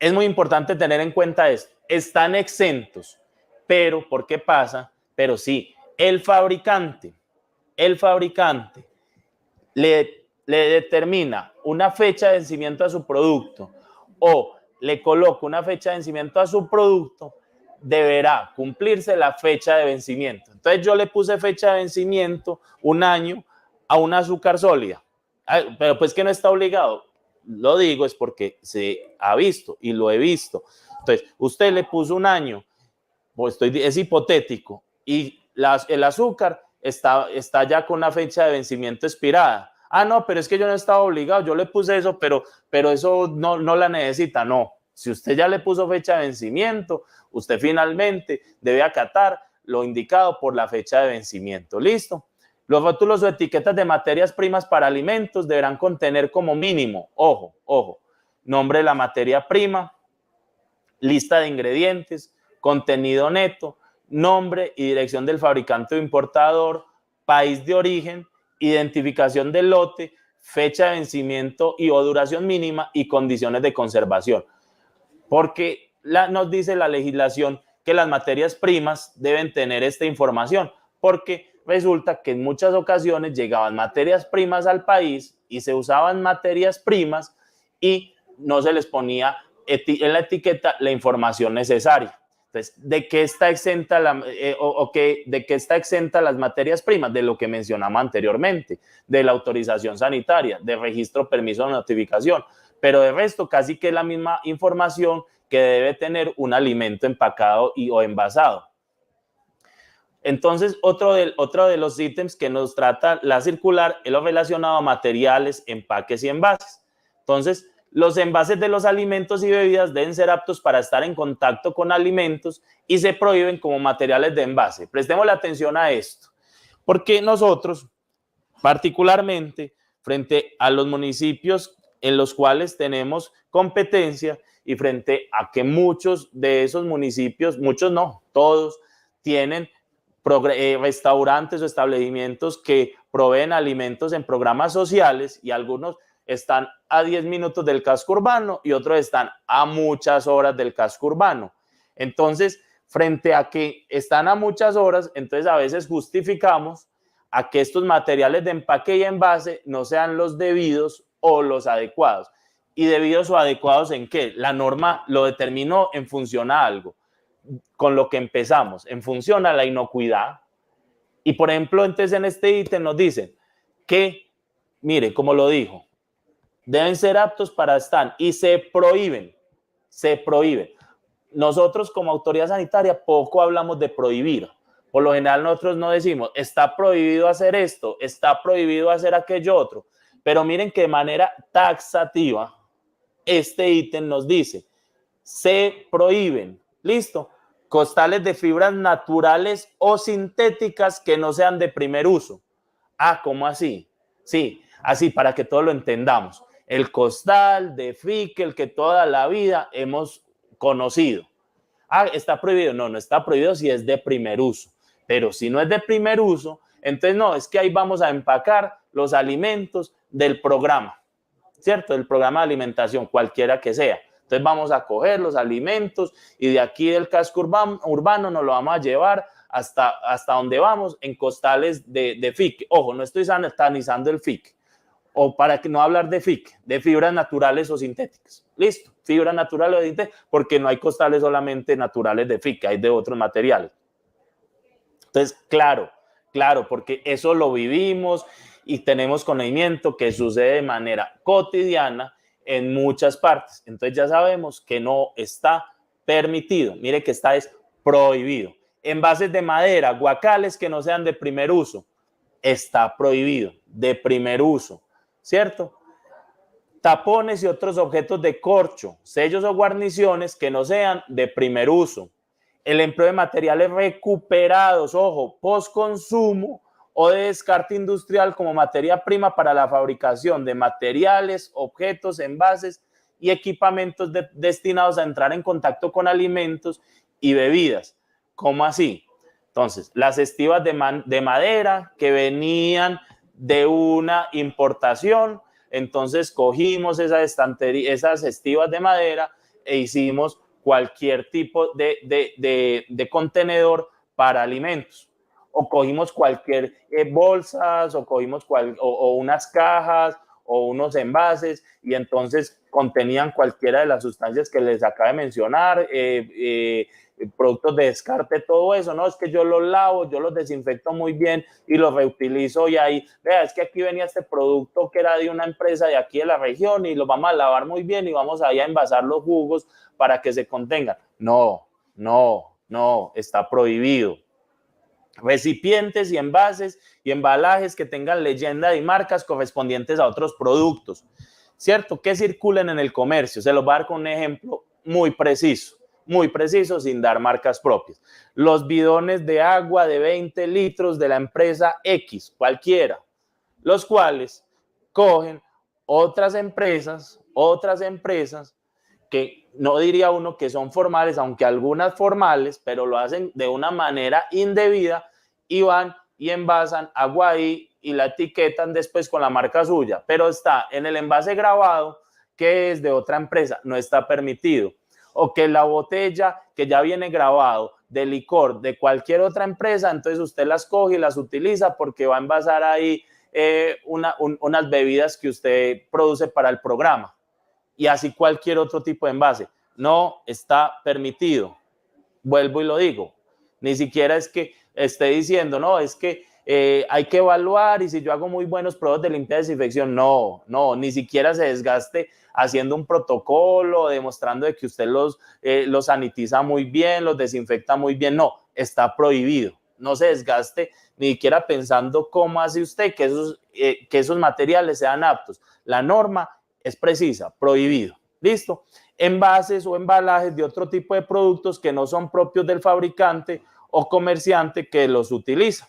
es muy importante tener en cuenta esto. Están exentos, pero ¿por qué pasa? Pero sí, el fabricante le determina una fecha de vencimiento a su producto o le coloca una fecha de vencimiento a su producto, deberá cumplirse la fecha de vencimiento. Entonces yo le puse fecha de vencimiento 1 año a una azúcar sólida, pero pues que no está obligado. Lo digo es porque se ha visto y lo he visto. Entonces usted le puso 1 año, pues es hipotético, y el azúcar está ya con una fecha de vencimiento expirada. Ah, no, pero es que yo no estaba obligado, yo le puse eso, pero eso no la necesita. No, si usted ya le puso fecha de vencimiento, usted finalmente debe acatar lo indicado por la fecha de vencimiento. ¿Listo? Los rótulos o etiquetas de materias primas para alimentos deberán contener como mínimo, ojo, nombre de la materia prima, lista de ingredientes, contenido neto, nombre y dirección del fabricante o importador, país de origen, identificación del lote, fecha de vencimiento y o duración mínima y condiciones de conservación. Porque nos dice la legislación que las materias primas deben tener esta información, porque resulta que en muchas ocasiones llegaban materias primas al país y se usaban materias primas y no se les ponía en la etiqueta la información necesaria. Entonces, ¿de qué está exenta de qué está exenta las materias primas? De lo que mencionamos anteriormente, de la autorización sanitaria, de registro, permiso de notificación, pero de resto casi que es la misma información que debe tener un alimento empacado o envasado. Entonces, otro de los ítems que nos trata la circular es lo relacionado a materiales, empaques y envases. Entonces, los envases de los alimentos y bebidas deben ser aptos para estar en contacto con alimentos y se prohíben como materiales de envase. Prestemos la atención a esto, porque nosotros, particularmente, frente a los municipios en los cuales tenemos competencia y frente a que muchos de esos municipios, muchos no, todos tienen restaurantes o establecimientos que proveen alimentos en programas sociales y algunos están a 10 minutos del casco urbano y otros están a muchas horas del casco urbano. Entonces, frente a que están a muchas horas, entonces a veces justificamos a que estos materiales de empaque y envase no sean los debidos o los adecuados. ¿Y debidos o adecuados en qué? La norma lo determinó en función a algo, con lo que empezamos, en función a la inocuidad. Y por ejemplo, entonces en este ítem nos dicen que, mire, como lo dijo, deben ser aptos para estar y se prohíben. Nosotros como autoridad sanitaria poco hablamos de prohibir. Por lo general nosotros no decimos, está prohibido hacer esto, está prohibido hacer aquello otro. Pero miren que de manera taxativa este ítem nos dice, se prohíben, listo, costales de fibras naturales o sintéticas que no sean de primer uso. Ah, ¿cómo así? Sí, así para que todos lo entendamos. El costal de fique, el que toda la vida hemos conocido. Ah, ¿está prohibido? No, no está prohibido si es de primer uso. Pero si no es de primer uso, entonces no, es que ahí vamos a empacar los alimentos del programa, ¿cierto? Del programa de alimentación, cualquiera que sea. Entonces vamos a coger los alimentos y de aquí del casco urbano nos lo vamos a llevar hasta donde vamos en costales de fique. Ojo, no estoy satanizando el fique. O para que no hablar de fique, de fibras naturales o sintéticas. Listo, fibras naturales o sintéticas, porque no hay costales solamente naturales de fique, hay de otros materiales. Entonces, claro, porque eso lo vivimos y tenemos conocimiento que sucede de manera cotidiana en muchas partes. Entonces ya sabemos que no está permitido. Mire que está es prohibido. Envases de madera, guacales que no sean de primer uso, está prohibido, de primer uso. ¿Cierto? Tapones y otros objetos de corcho, sellos o guarniciones que no sean de primer uso. el empleo de materiales recuperados, ojo, post-consumo o de descarte industrial como materia prima para la fabricación de materiales, objetos, envases y equipamientos destinados a entrar en contacto con alimentos y bebidas. ¿Cómo así? Entonces, las estivas de madera que venían de una importación, entonces cogimos esas estivas de madera e hicimos cualquier tipo de contenedor para alimentos. O cogimos cualquier bolsas, o cogimos o unas cajas, o unos envases, y entonces contenían cualquiera de las sustancias que les acabo de mencionar, productos de descarte, todo eso, no, es que yo los lavo, yo los desinfecto muy bien y los reutilizo, y ahí, vea, es que aquí venía este producto que era de una empresa de aquí de la región y lo vamos a lavar muy bien y vamos ahí a envasar los jugos para que se contengan. No, está prohibido. Recipientes y envases y embalajes que tengan leyenda y marcas correspondientes a otros productos, ¿cierto? Que circulen en el comercio. Se los voy a dar con un ejemplo muy preciso, sin dar marcas propias. Los bidones de agua de 20 litros de la empresa X, cualquiera, los cuales cogen otras empresas que no diría uno que son formales, aunque algunas formales, pero lo hacen de una manera indebida y van y envasan agua ahí y la etiquetan después con la marca suya, pero está en el envase grabado que es de otra empresa, no está permitido. O que la botella que ya viene grabado de licor de cualquier otra empresa, entonces usted las coge y las utiliza porque va a envasar ahí unas bebidas que usted produce para el programa. Y así cualquier otro tipo de envase. No está permitido. Vuelvo y lo digo. Ni siquiera es que esté diciendo, no, es que hay que evaluar y si yo hago muy buenos productos de limpieza y desinfección, no, ni siquiera se desgaste haciendo un protocolo, demostrando de que usted los sanitiza muy bien, los desinfecta muy bien. No, está prohibido. No se desgaste ni siquiera pensando cómo hace usted que esos materiales sean aptos. La norma es precisa, prohibido. ¿Listo? Envases o embalajes de otro tipo de productos que no son propios del fabricante o comerciante que los utiliza.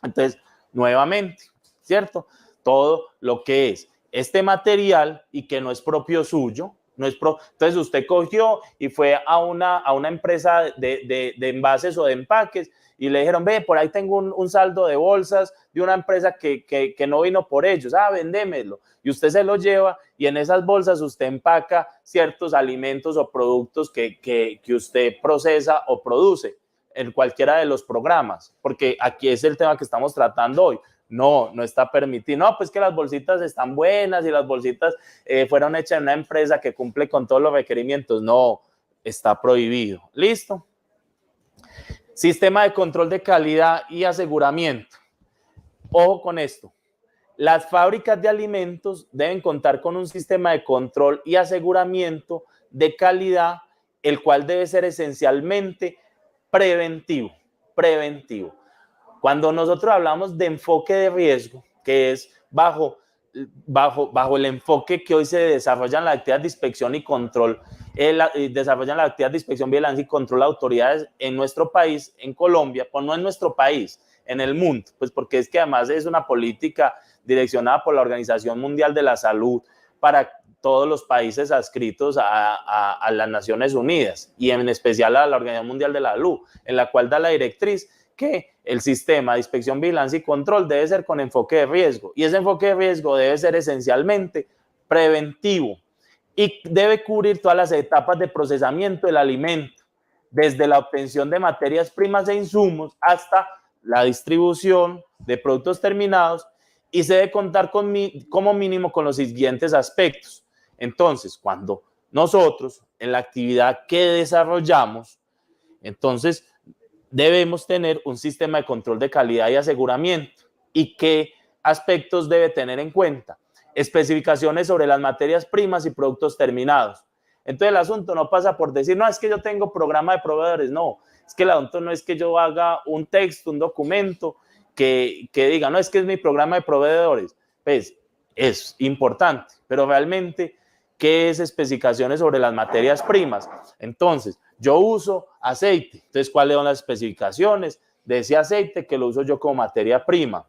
Entonces, nuevamente, ¿cierto? Todo lo que es este material y que no es propio suyo, entonces usted cogió y fue a una empresa de envases o de empaques y le dijeron, ve, por ahí tengo un saldo de bolsas de una empresa que no vino por ellos, vendémelo. Y usted se lo lleva y en esas bolsas usted empaca ciertos alimentos o productos que usted procesa o produce en cualquiera de los programas, porque aquí es el tema que estamos tratando hoy. No está permitido. No, pues que las bolsitas están buenas y las bolsitas fueron hechas en una empresa que cumple con todos los requerimientos. No, está prohibido. ¿Listo? Sistema de control de calidad y aseguramiento. Ojo con esto. Las fábricas de alimentos deben contar con un sistema de control y aseguramiento de calidad, el cual debe ser esencialmente preventivo. Cuando nosotros hablamos de enfoque de riesgo, que es bajo el enfoque que hoy se desarrollan las actividades de inspección y control, desarrollan las actividades de inspección, vigilancia y control autoridades en nuestro país, en Colombia, pues no en nuestro país, en el mundo, pues porque es que además es una política direccionada por la Organización Mundial de la Salud para todos los países adscritos a las Naciones Unidas y en especial a la Organización Mundial de la Salud, en la cual da la directriz que el sistema de inspección, vigilancia y control debe ser con enfoque de riesgo, y ese enfoque de riesgo debe ser esencialmente preventivo y debe cubrir todas las etapas de procesamiento del alimento, desde la obtención de materias primas e insumos hasta la distribución de productos terminados, y se debe contar como mínimo con los siguientes aspectos. Entonces, cuando nosotros en la actividad que desarrollamos, entonces debemos tener un sistema de control de calidad y aseguramiento. ¿Y qué aspectos debe tener en cuenta? Especificaciones sobre las materias primas y productos terminados. Entonces el asunto no pasa por decir, no, es que yo tengo programa de proveedores. No, es que el asunto no es que yo haga un texto, un documento que diga, no, es que es mi programa de proveedores. Pues es importante, pero realmente ¿Qué es especificaciones sobre las materias primas? Entonces, yo uso aceite. Entonces, ¿cuáles son las especificaciones de ese aceite que lo uso yo como materia prima?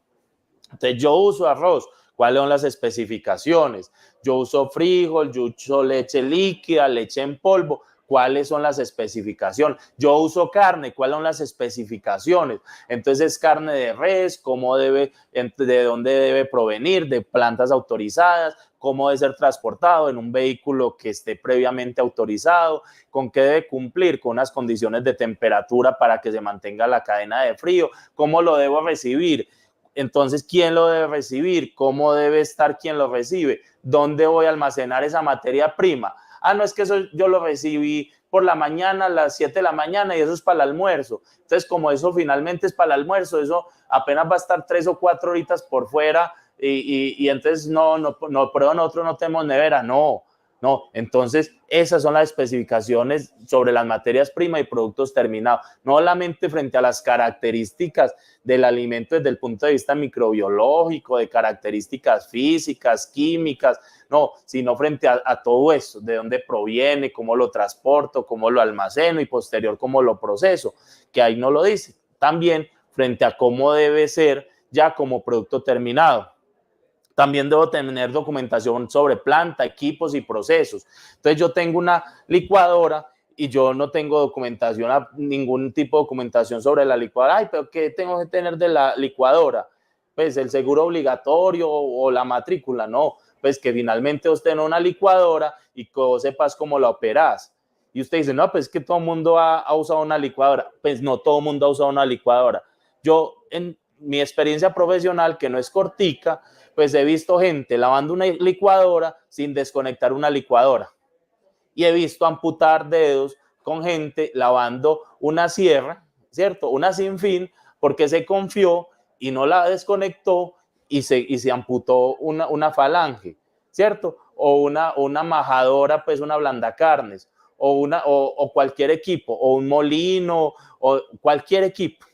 Entonces, yo uso arroz. ¿Cuáles son las especificaciones? Yo uso frijol, yo uso leche líquida, leche en polvo. ¿Cuáles son las especificaciones? Yo uso carne. ¿Cuáles son las especificaciones? Entonces, carne de res, cómo debe, de dónde debe provenir, de plantas autorizadas, cómo debe ser transportado en un vehículo que esté previamente autorizado, con qué debe cumplir, con unas condiciones de temperatura para que se mantenga la cadena de frío, cómo lo debo recibir. Entonces, ¿quién lo debe recibir? ¿Cómo debe estar quien lo recibe? ¿Dónde voy a almacenar esa materia prima? Ah, no, es que eso yo lo recibí por la mañana, a las 7 de la mañana, y eso es para el almuerzo. Entonces, como eso finalmente es para el almuerzo, eso apenas va a estar 3 o 4 horitas por fuera, y entonces pero nosotros no tenemos nevera. No. Entonces esas son las especificaciones sobre las materias primas y productos terminados, no solamente frente a las características del alimento desde el punto de vista microbiológico, de características físicas, químicas, no, sino frente a todo eso, de dónde proviene, cómo lo transporto, cómo lo almaceno y posterior cómo lo proceso, que ahí no lo dice. También frente a cómo debe ser ya como producto terminado. También debo tener documentación sobre planta, equipos y procesos. Entonces, yo tengo una licuadora y yo no tengo documentación, ningún tipo de documentación sobre la licuadora. Ay, pero ¿qué tengo que tener de la licuadora? Pues el seguro obligatorio o la matrícula. No, pues que finalmente usted tiene una licuadora y que vos sepas cómo la operás. Y usted dice, no, pues es que todo el mundo ha usado una licuadora. Pues no, todo el mundo ha usado una licuadora. Yo, en mi experiencia profesional, que no es cortica, pues he visto gente lavando una licuadora sin desconectar una licuadora. Y he visto amputar dedos con gente lavando una sierra, ¿cierto? Una sin fin, porque se confió y no la desconectó y se amputó una falange, ¿cierto? O una majadora, pues una blandacarnes, o cualquier equipo, o un molino, o cualquier equipo,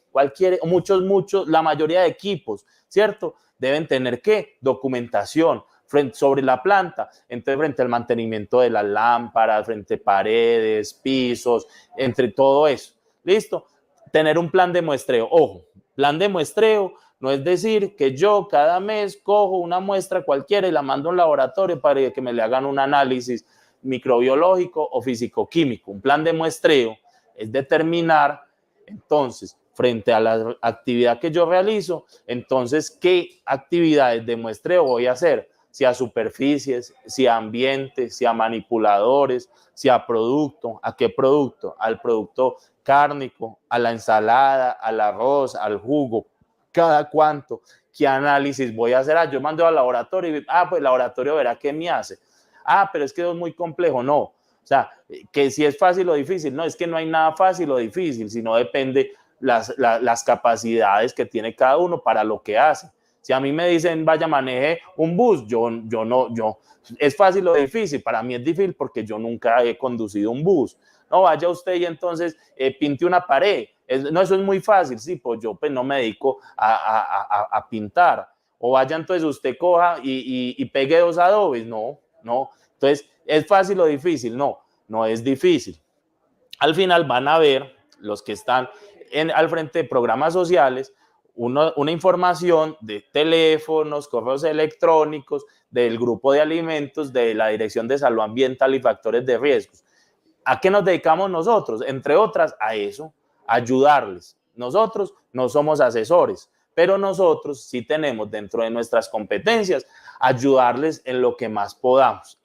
muchos, la mayoría de equipos, ¿cierto? Deben tener, ¿qué? Documentación sobre la planta, entonces frente al mantenimiento de las lámparas, frente a paredes, pisos, entre todo eso. ¿Listo? Tener un plan de muestreo. Ojo, plan de muestreo no es decir que yo cada mes cojo una muestra cualquiera y la mando a un laboratorio para que me le hagan un análisis microbiológico o físico-químico. Un plan de muestreo es determinar, entonces, frente a la actividad que yo realizo, entonces, ¿qué actividades de muestreo voy a hacer? Si a superficies, si a ambientes, si a manipuladores, si a producto. ¿A qué producto? Al producto cárnico, a la ensalada, al arroz, al jugo. ¿Cada cuánto? ¿Qué análisis voy a hacer? Yo mando al laboratorio y, pues el laboratorio verá qué me hace. Pero es que es muy complejo. No. O sea, que si es fácil o difícil. No, es que no hay nada fácil o difícil, sino depende las capacidades que tiene cada uno para lo que hace. Si a mí me dicen, vaya, maneje un bus, es fácil o difícil. Para mí es difícil porque yo nunca he conducido un bus. No, vaya usted y entonces pinte una pared. No, eso es muy fácil. Sí, pues yo no me dedico a pintar. O vaya entonces usted coja y pegue 2 adobes. No. Entonces, ¿es fácil o difícil? No es difícil. Al final van a ver los que están al frente de programas sociales, una información de teléfonos, correos electrónicos, del grupo de alimentos, de la Dirección de Salud Ambiental y Factores de Riesgos. ¿A qué nos dedicamos nosotros? Entre otras, a eso, a ayudarles. Nosotros no somos asesores, pero nosotros sí tenemos dentro de nuestras competencias ayudarles en lo que más podamos,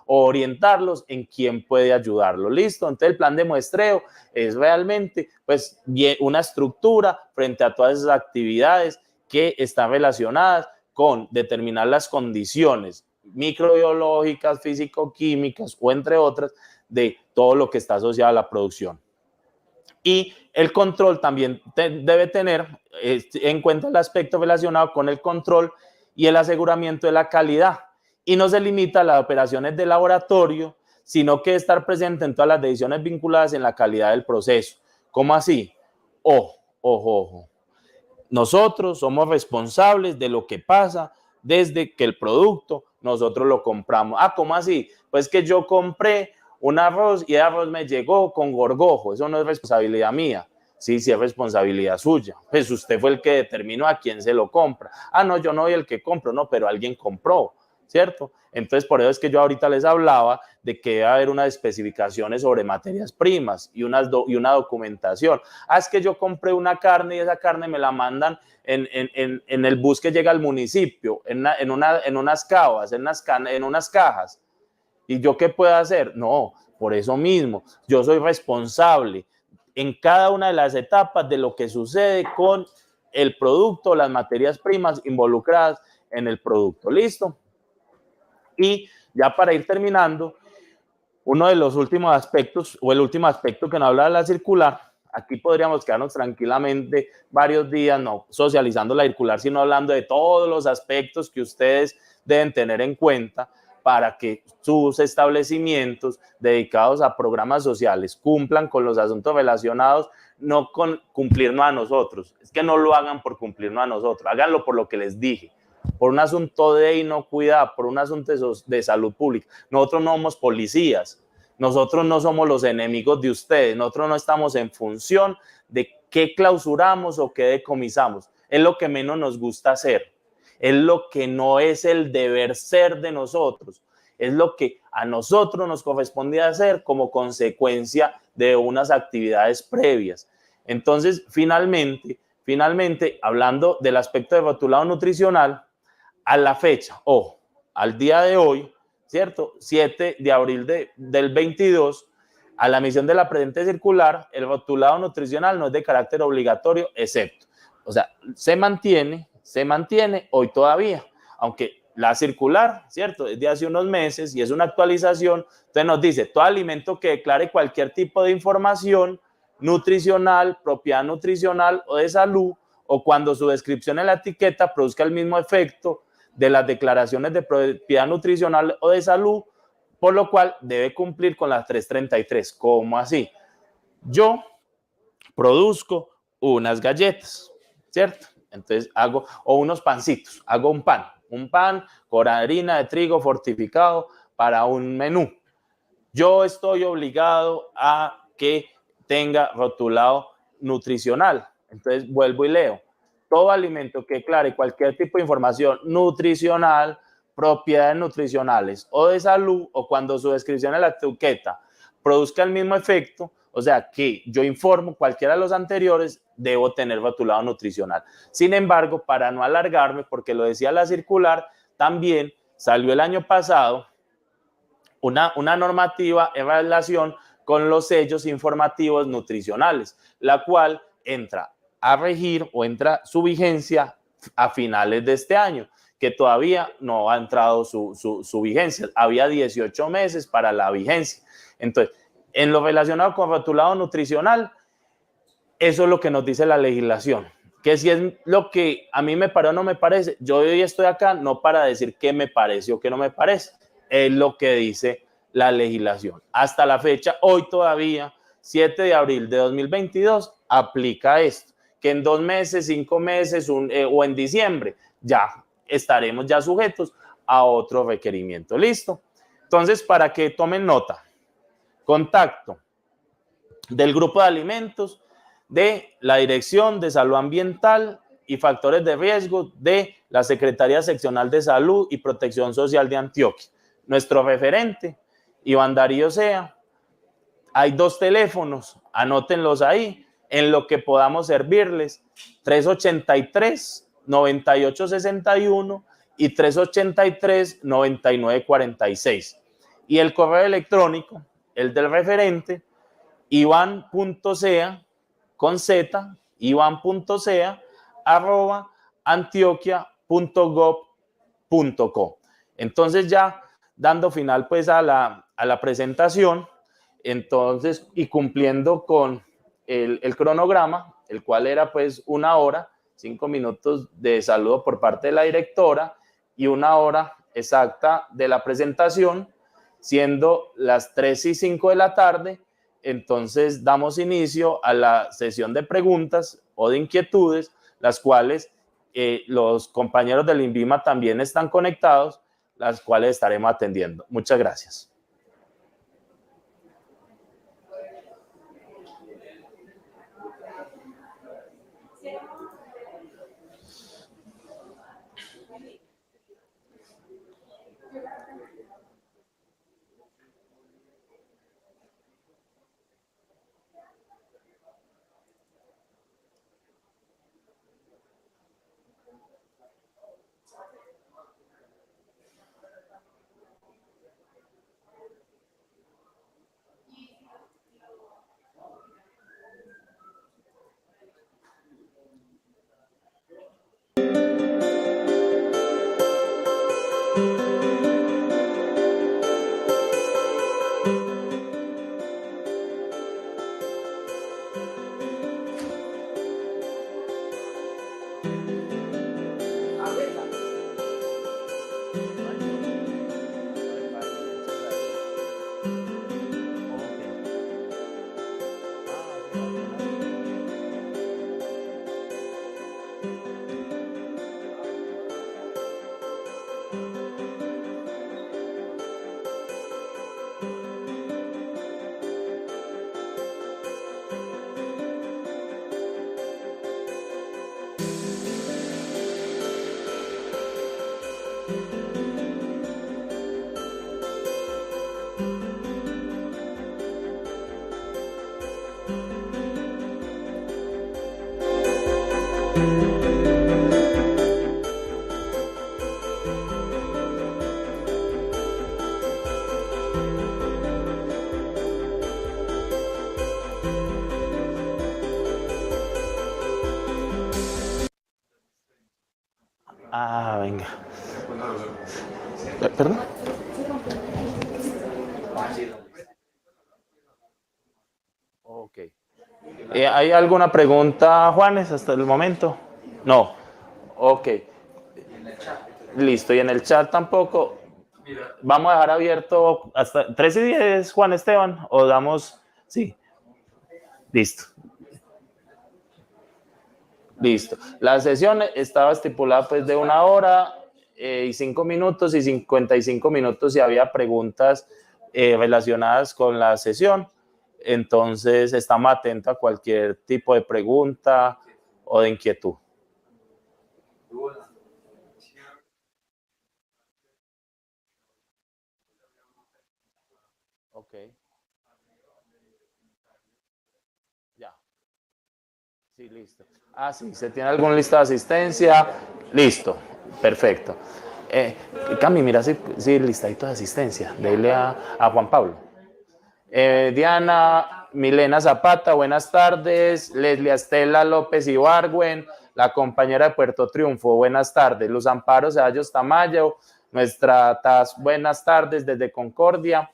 o orientarlos en quién puede ayudarlo. ¿Listo? Entonces el plan de muestreo es realmente pues una estructura frente a todas esas actividades que están relacionadas con determinar las condiciones microbiológicas, físico-químicas o entre otras de todo lo que está asociado a la producción. Y el control también debe tener en cuenta el aspecto relacionado con el control y el aseguramiento de la calidad. Y no se limita a las operaciones de laboratorio, sino que estar presente en todas las decisiones vinculadas en la calidad del proceso. ¿Cómo así? Ojo. Nosotros somos responsables de lo que pasa desde que el producto nosotros lo compramos. Ah, ¿cómo así? Pues que yo compré un arroz y el arroz me llegó con gorgojo. Eso no es responsabilidad mía. Sí, sí es responsabilidad suya. Pues usted fue el que determinó a quién se lo compra. Ah, no, yo no soy el que compro, no, pero alguien compró, ¿cierto? Entonces, por eso es que yo ahorita les hablaba de que debe haber unas especificaciones sobre materias primas y una documentación. Ah, es que yo compré una carne y esa carne me la mandan en el bus que llega al municipio, en unas cavas, en unas cajas. ¿Y yo qué puedo hacer? No, por eso mismo, yo soy responsable en cada una de las etapas de lo que sucede con el producto, las materias primas involucradas en el producto. ¿Listo? Y ya para ir terminando, uno de los últimos aspectos, o el último aspecto que nos habla de la circular, aquí podríamos quedarnos tranquilamente varios días, no socializando la circular, sino hablando de todos los aspectos que ustedes deben tener en cuenta para que sus establecimientos dedicados a programas sociales cumplan con los asuntos relacionados, no con cumplirnos a nosotros. Es que no lo hagan por cumplirnos a nosotros, háganlo por lo que les dije, por un asunto de inocuidad, por un asunto de salud pública. Nosotros no somos policías, nosotros no somos los enemigos de ustedes, nosotros no estamos en función de qué clausuramos o qué decomisamos. Es lo que menos nos gusta hacer. Es lo que no es el deber ser de nosotros, es lo que a nosotros nos corresponde hacer como consecuencia de unas actividades previas. Entonces, finalmente, hablando del aspecto de rotulado nutricional, a la fecha, o al día de hoy, ¿cierto? 7 de abril del 22, a la emisión de la presente circular, el rotulado nutricional no es de carácter obligatorio, excepto, o sea, se mantiene hoy todavía, aunque la circular, ¿cierto? Es de hace unos meses y es una actualización, entonces nos dice, todo alimento que declare cualquier tipo de información nutricional, propiedad nutricional o de salud, o cuando su descripción en la etiqueta produzca el mismo efecto de las declaraciones de propiedad nutricional o de salud, por lo cual debe cumplir con las 333. ¿Cómo así? Yo produzco unas galletas, ¿cierto? Entonces hago, o unos pancitos, hago un pan con harina de trigo fortificado para un menú. Yo estoy obligado a que tenga rotulado nutricional. Entonces vuelvo y leo. Todo alimento que declare cualquier tipo de información nutricional, propiedades nutricionales o de salud, o cuando su descripción en la etiqueta produzca el mismo efecto, o sea, que yo informo cualquiera de los anteriores, debo tener rotulado nutricional. Sin embargo, para no alargarme, porque lo decía la circular, también salió el año pasado una normativa en relación con los sellos informativos nutricionales, la cual entra a regir o entra su vigencia a finales de este año, que todavía no ha entrado su vigencia. Había 18 meses para la vigencia. Entonces, en lo relacionado con rotulado nutricional, eso es lo que nos dice la legislación, que si es lo que a mí me parece o no me parece, yo hoy estoy acá no para decir qué me parece o qué no me parece, es lo que dice la legislación. Hasta la fecha, hoy todavía, 7 de abril de 2022, aplica esto, que en 2 meses, 5 meses o en diciembre ya estaremos ya sujetos a otro requerimiento. ¿Listo? Entonces, para que tomen nota, contacto del grupo de alimentos de la Dirección de Salud Ambiental y Factores de Riesgo de la Secretaría Seccional de Salud y Protección Social de Antioquia. Nuestro referente, Iván Darío Sea. Hay 2 teléfonos, anótenlos ahí, en lo que podamos servirles, 383-9861 y 383-9946. Y el correo electrónico, el del referente, ivan.sea, con z, ivan.sea, @antioquia.gov.co. Entonces, ya dando final pues a la presentación, entonces, y cumpliendo con el cronograma, el cual era pues 1 hora, 5 minutos de saludo por parte de la directora y 1 hora exacta de la presentación, siendo las 3:05 de la tarde. Entonces damos inicio a la sesión de preguntas o de inquietudes, las cuales los compañeros del INVIMA también están conectados, las cuales estaremos atendiendo. Muchas gracias. Ah, venga. ¿Perdón? Ok. ¿Hay alguna pregunta, Juanes, hasta el momento? No. Ok. Listo. ¿Y en el chat tampoco? Vamos a dejar abierto hasta 3:10, Juan Esteban, o damos... Sí. Listo. Listo. La sesión estaba estipulada pues de 1 hora y 5 minutos y 55 minutos si había preguntas relacionadas con la sesión. Entonces estamos atentos a cualquier tipo de pregunta o de inquietud. Ok. Ya. Sí, listo. Ah, sí, ¿se tiene alguna lista de asistencia? Listo, perfecto. Cami, mira, sí, listadito de asistencia. Dile a Juan Pablo. Diana Milena Zapata, buenas tardes. Leslie Estela López Ibargüen, la compañera de Puerto Triunfo, buenas tardes. Luz Amparo Ceballos Tamayo, nuestra TAS, buenas tardes desde Concordia.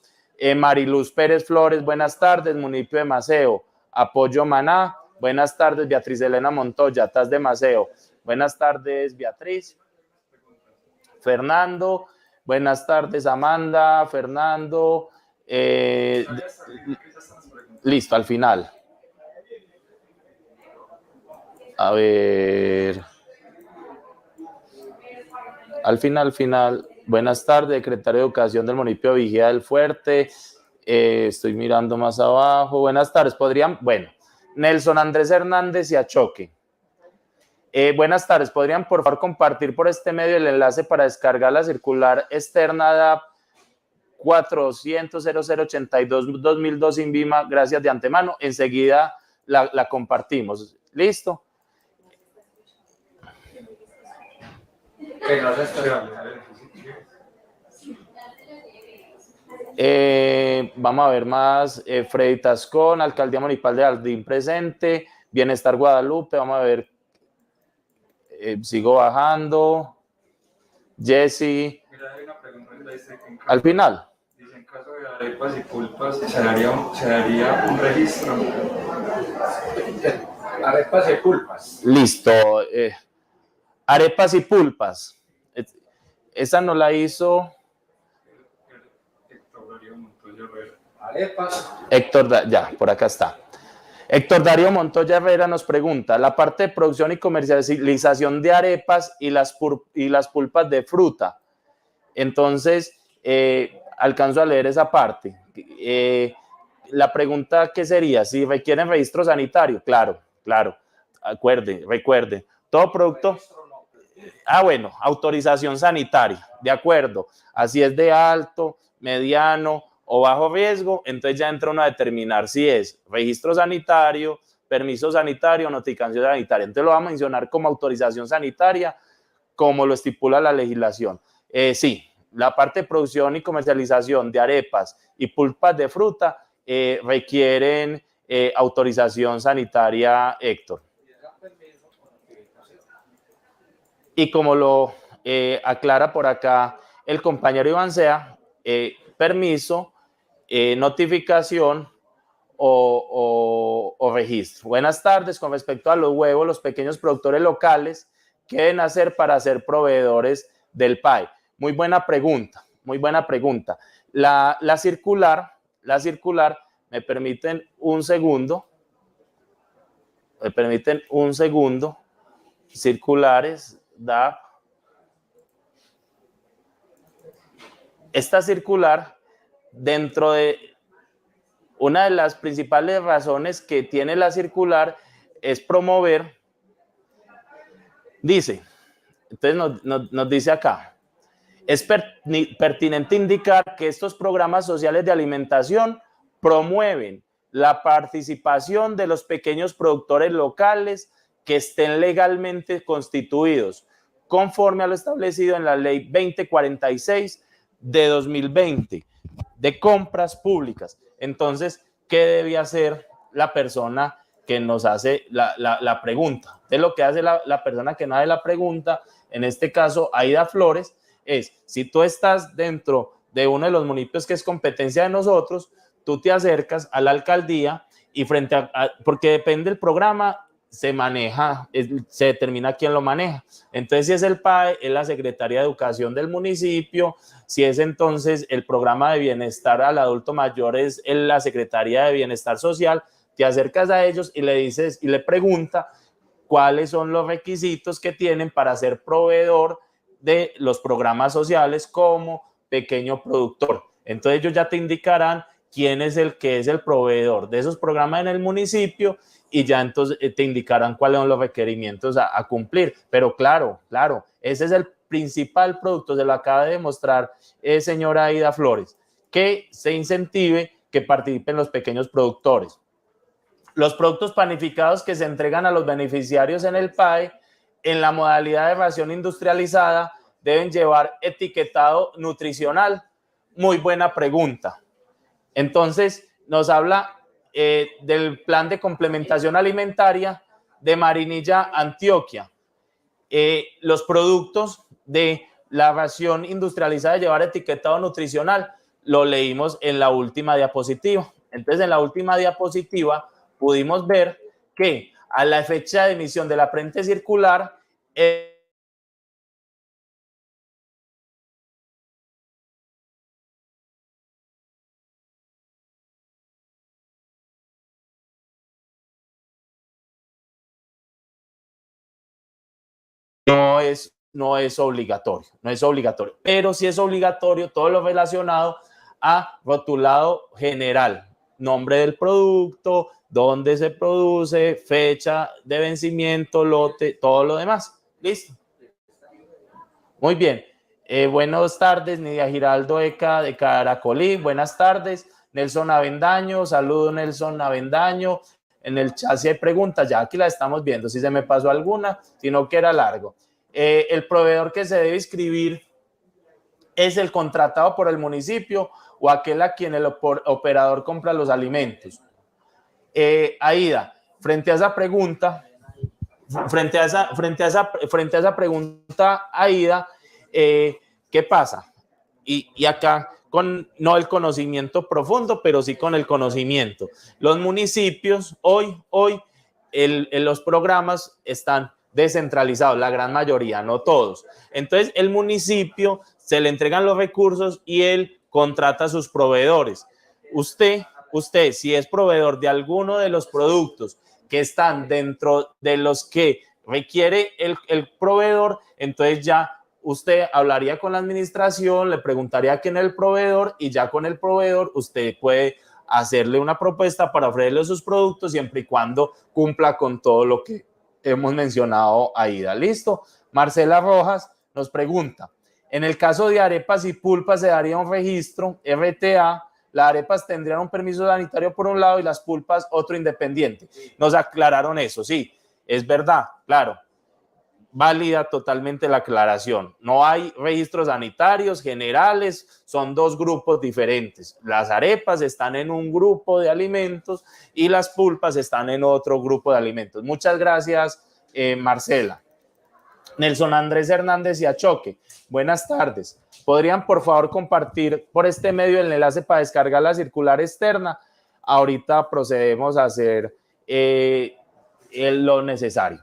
Mariluz Pérez Flores, buenas tardes. Municipio de Maceo, Apoyo Maná. Buenas tardes, Beatriz Elena Montoya, TAS de Maceo. Buenas tardes, Beatriz. Fernando, buenas tardes, Amanda, Fernando. Listo, al final. A ver. Al final. Buenas tardes, secretario de Educación del municipio de Vigía del Fuerte. Estoy mirando más abajo. Buenas tardes, podrían, bueno. Nelson Andrés Hernández y Achoque. Buenas tardes, ¿podrían por favor compartir por este medio el enlace para descargar la circular externa DAP 400-0082-2002 INVIMA? Gracias de antemano. Enseguida la compartimos. ¿Listo? Vamos a ver más. Freddy Tascón, Alcaldía Municipal de Jardín presente. Bienestar Guadalupe, vamos a ver. Sigo bajando. Jesse. Mira, hay una pregunta que dice que al final. Dice, en caso de arepas y pulpas, ¿se daría un registro? Arepas y pulpas. Listo. Arepas y pulpas. Esa no la hizo... Héctor, ya, por acá está. Héctor Darío Montoya Herrera nos pregunta, la parte de producción y comercialización de arepas y las pulpas de fruta, Entonces, alcanzo a leer esa parte. La pregunta, ¿qué sería? Si requieren registro sanitario, claro, recuerde, todo producto, bueno, autorización sanitaria, de acuerdo, así es de alto, mediano o bajo riesgo, entonces ya entra uno a determinar si es registro sanitario, permiso sanitario, notificación sanitaria, entonces lo va a mencionar como autorización sanitaria, como lo estipula la legislación. Sí, la parte de producción y comercialización de arepas y pulpas de fruta requieren autorización sanitaria, Héctor. Y como lo aclara por acá el compañero Iván Sea, permiso, notificación o registro. Buenas tardes. Con respecto a los huevos, los pequeños productores locales, ¿qué deben hacer para ser proveedores del PAE? Muy buena pregunta, muy buena pregunta. La circular, me permiten un segundo, circulares, DAP. Esta circular, dentro de una de las principales razones que tiene la circular es promover, dice, entonces nos dice acá, es pertinente indicar que estos programas sociales de alimentación promueven la participación de los pequeños productores locales que estén legalmente constituidos, conforme a lo establecido en la Ley 2046 de 2020 de compras públicas. Entonces, ¿qué debe hacer la persona que nos hace la pregunta? Entonces, lo que hace la persona que nos hace la pregunta, en este caso, Aida Flores, es, si tú estás dentro de uno de los municipios que es competencia de nosotros, tú te acercas a la alcaldía y porque depende del programa, se maneja, se determina quién lo maneja. Entonces, si es el PAE, es la Secretaría de Educación del municipio. Si es entonces el programa de bienestar al adulto mayor, es la Secretaría de Bienestar Social. Te acercas a ellos y le dices y le pregunta cuáles son los requisitos que tienen para ser proveedor de los programas sociales como pequeño productor. Entonces, ellos ya te indicarán quién es el que es el proveedor de esos programas en el municipio y ya entonces te indicarán cuáles son los requerimientos a cumplir. Pero claro, ese es el principal producto, se lo acaba de demostrar señora Aida Flores, que se incentive que participen los pequeños productores. Los productos panificados que se entregan a los beneficiarios en el PAE en la modalidad de ración industrializada deben llevar etiquetado nutricional. Muy buena pregunta. Entonces, nos habla del plan de complementación alimentaria de Marinilla, Antioquia. Los productos de la ración industrializada de llevar etiquetado nutricional, lo leímos en la última diapositiva. Entonces, en la última diapositiva pudimos ver que a la fecha de emisión de la presente circular, no es obligatorio, pero sí es obligatorio todo lo relacionado a rotulado general, nombre del producto, dónde se produce, fecha de vencimiento, lote, todo lo demás. ¿Listo? Muy bien. Buenas tardes, Nidia Giraldo Eca de Caracolí. Buenas tardes, Nelson Avendaño. Saludo, Nelson Avendaño. En el chat si hay preguntas, ya aquí la estamos viendo. Si se me pasó alguna, si no que era largo. El proveedor que se debe inscribir es el contratado por el municipio o aquel a quien el operador compra los alimentos. Aida, frente a esa pregunta, Aida, ¿qué pasa? Y acá con no el conocimiento profundo, pero sí con el conocimiento. Los municipios hoy los programas están descentralizados, la gran mayoría, no todos. Entonces, el municipio se le entregan los recursos y él contrata a sus proveedores. Usted, si es proveedor de alguno de los productos que están dentro de los que requiere el proveedor, entonces ya usted hablaría con la administración, le preguntaría quién es el proveedor y ya con el proveedor usted puede hacerle una propuesta para ofrecerle sus productos siempre y cuando cumpla con todo lo que hemos mencionado ahí. ¿Listo? Marcela Rojas nos pregunta, en el caso de arepas y pulpas se daría un registro RTA, las arepas tendrían un permiso sanitario por un lado y las pulpas otro independiente. Nos aclararon eso, sí, es verdad, claro. Válida totalmente la aclaración. No hay registros sanitarios generales, son dos grupos diferentes. Las arepas están en un grupo de alimentos y las pulpas están en otro grupo de alimentos. Muchas gracias, Marcela. Nelson Andrés Hernández y Achoque, buenas tardes. ¿Podrían por favor compartir por este medio el enlace para descargar la circular externa? Ahorita procedemos a hacer lo necesario.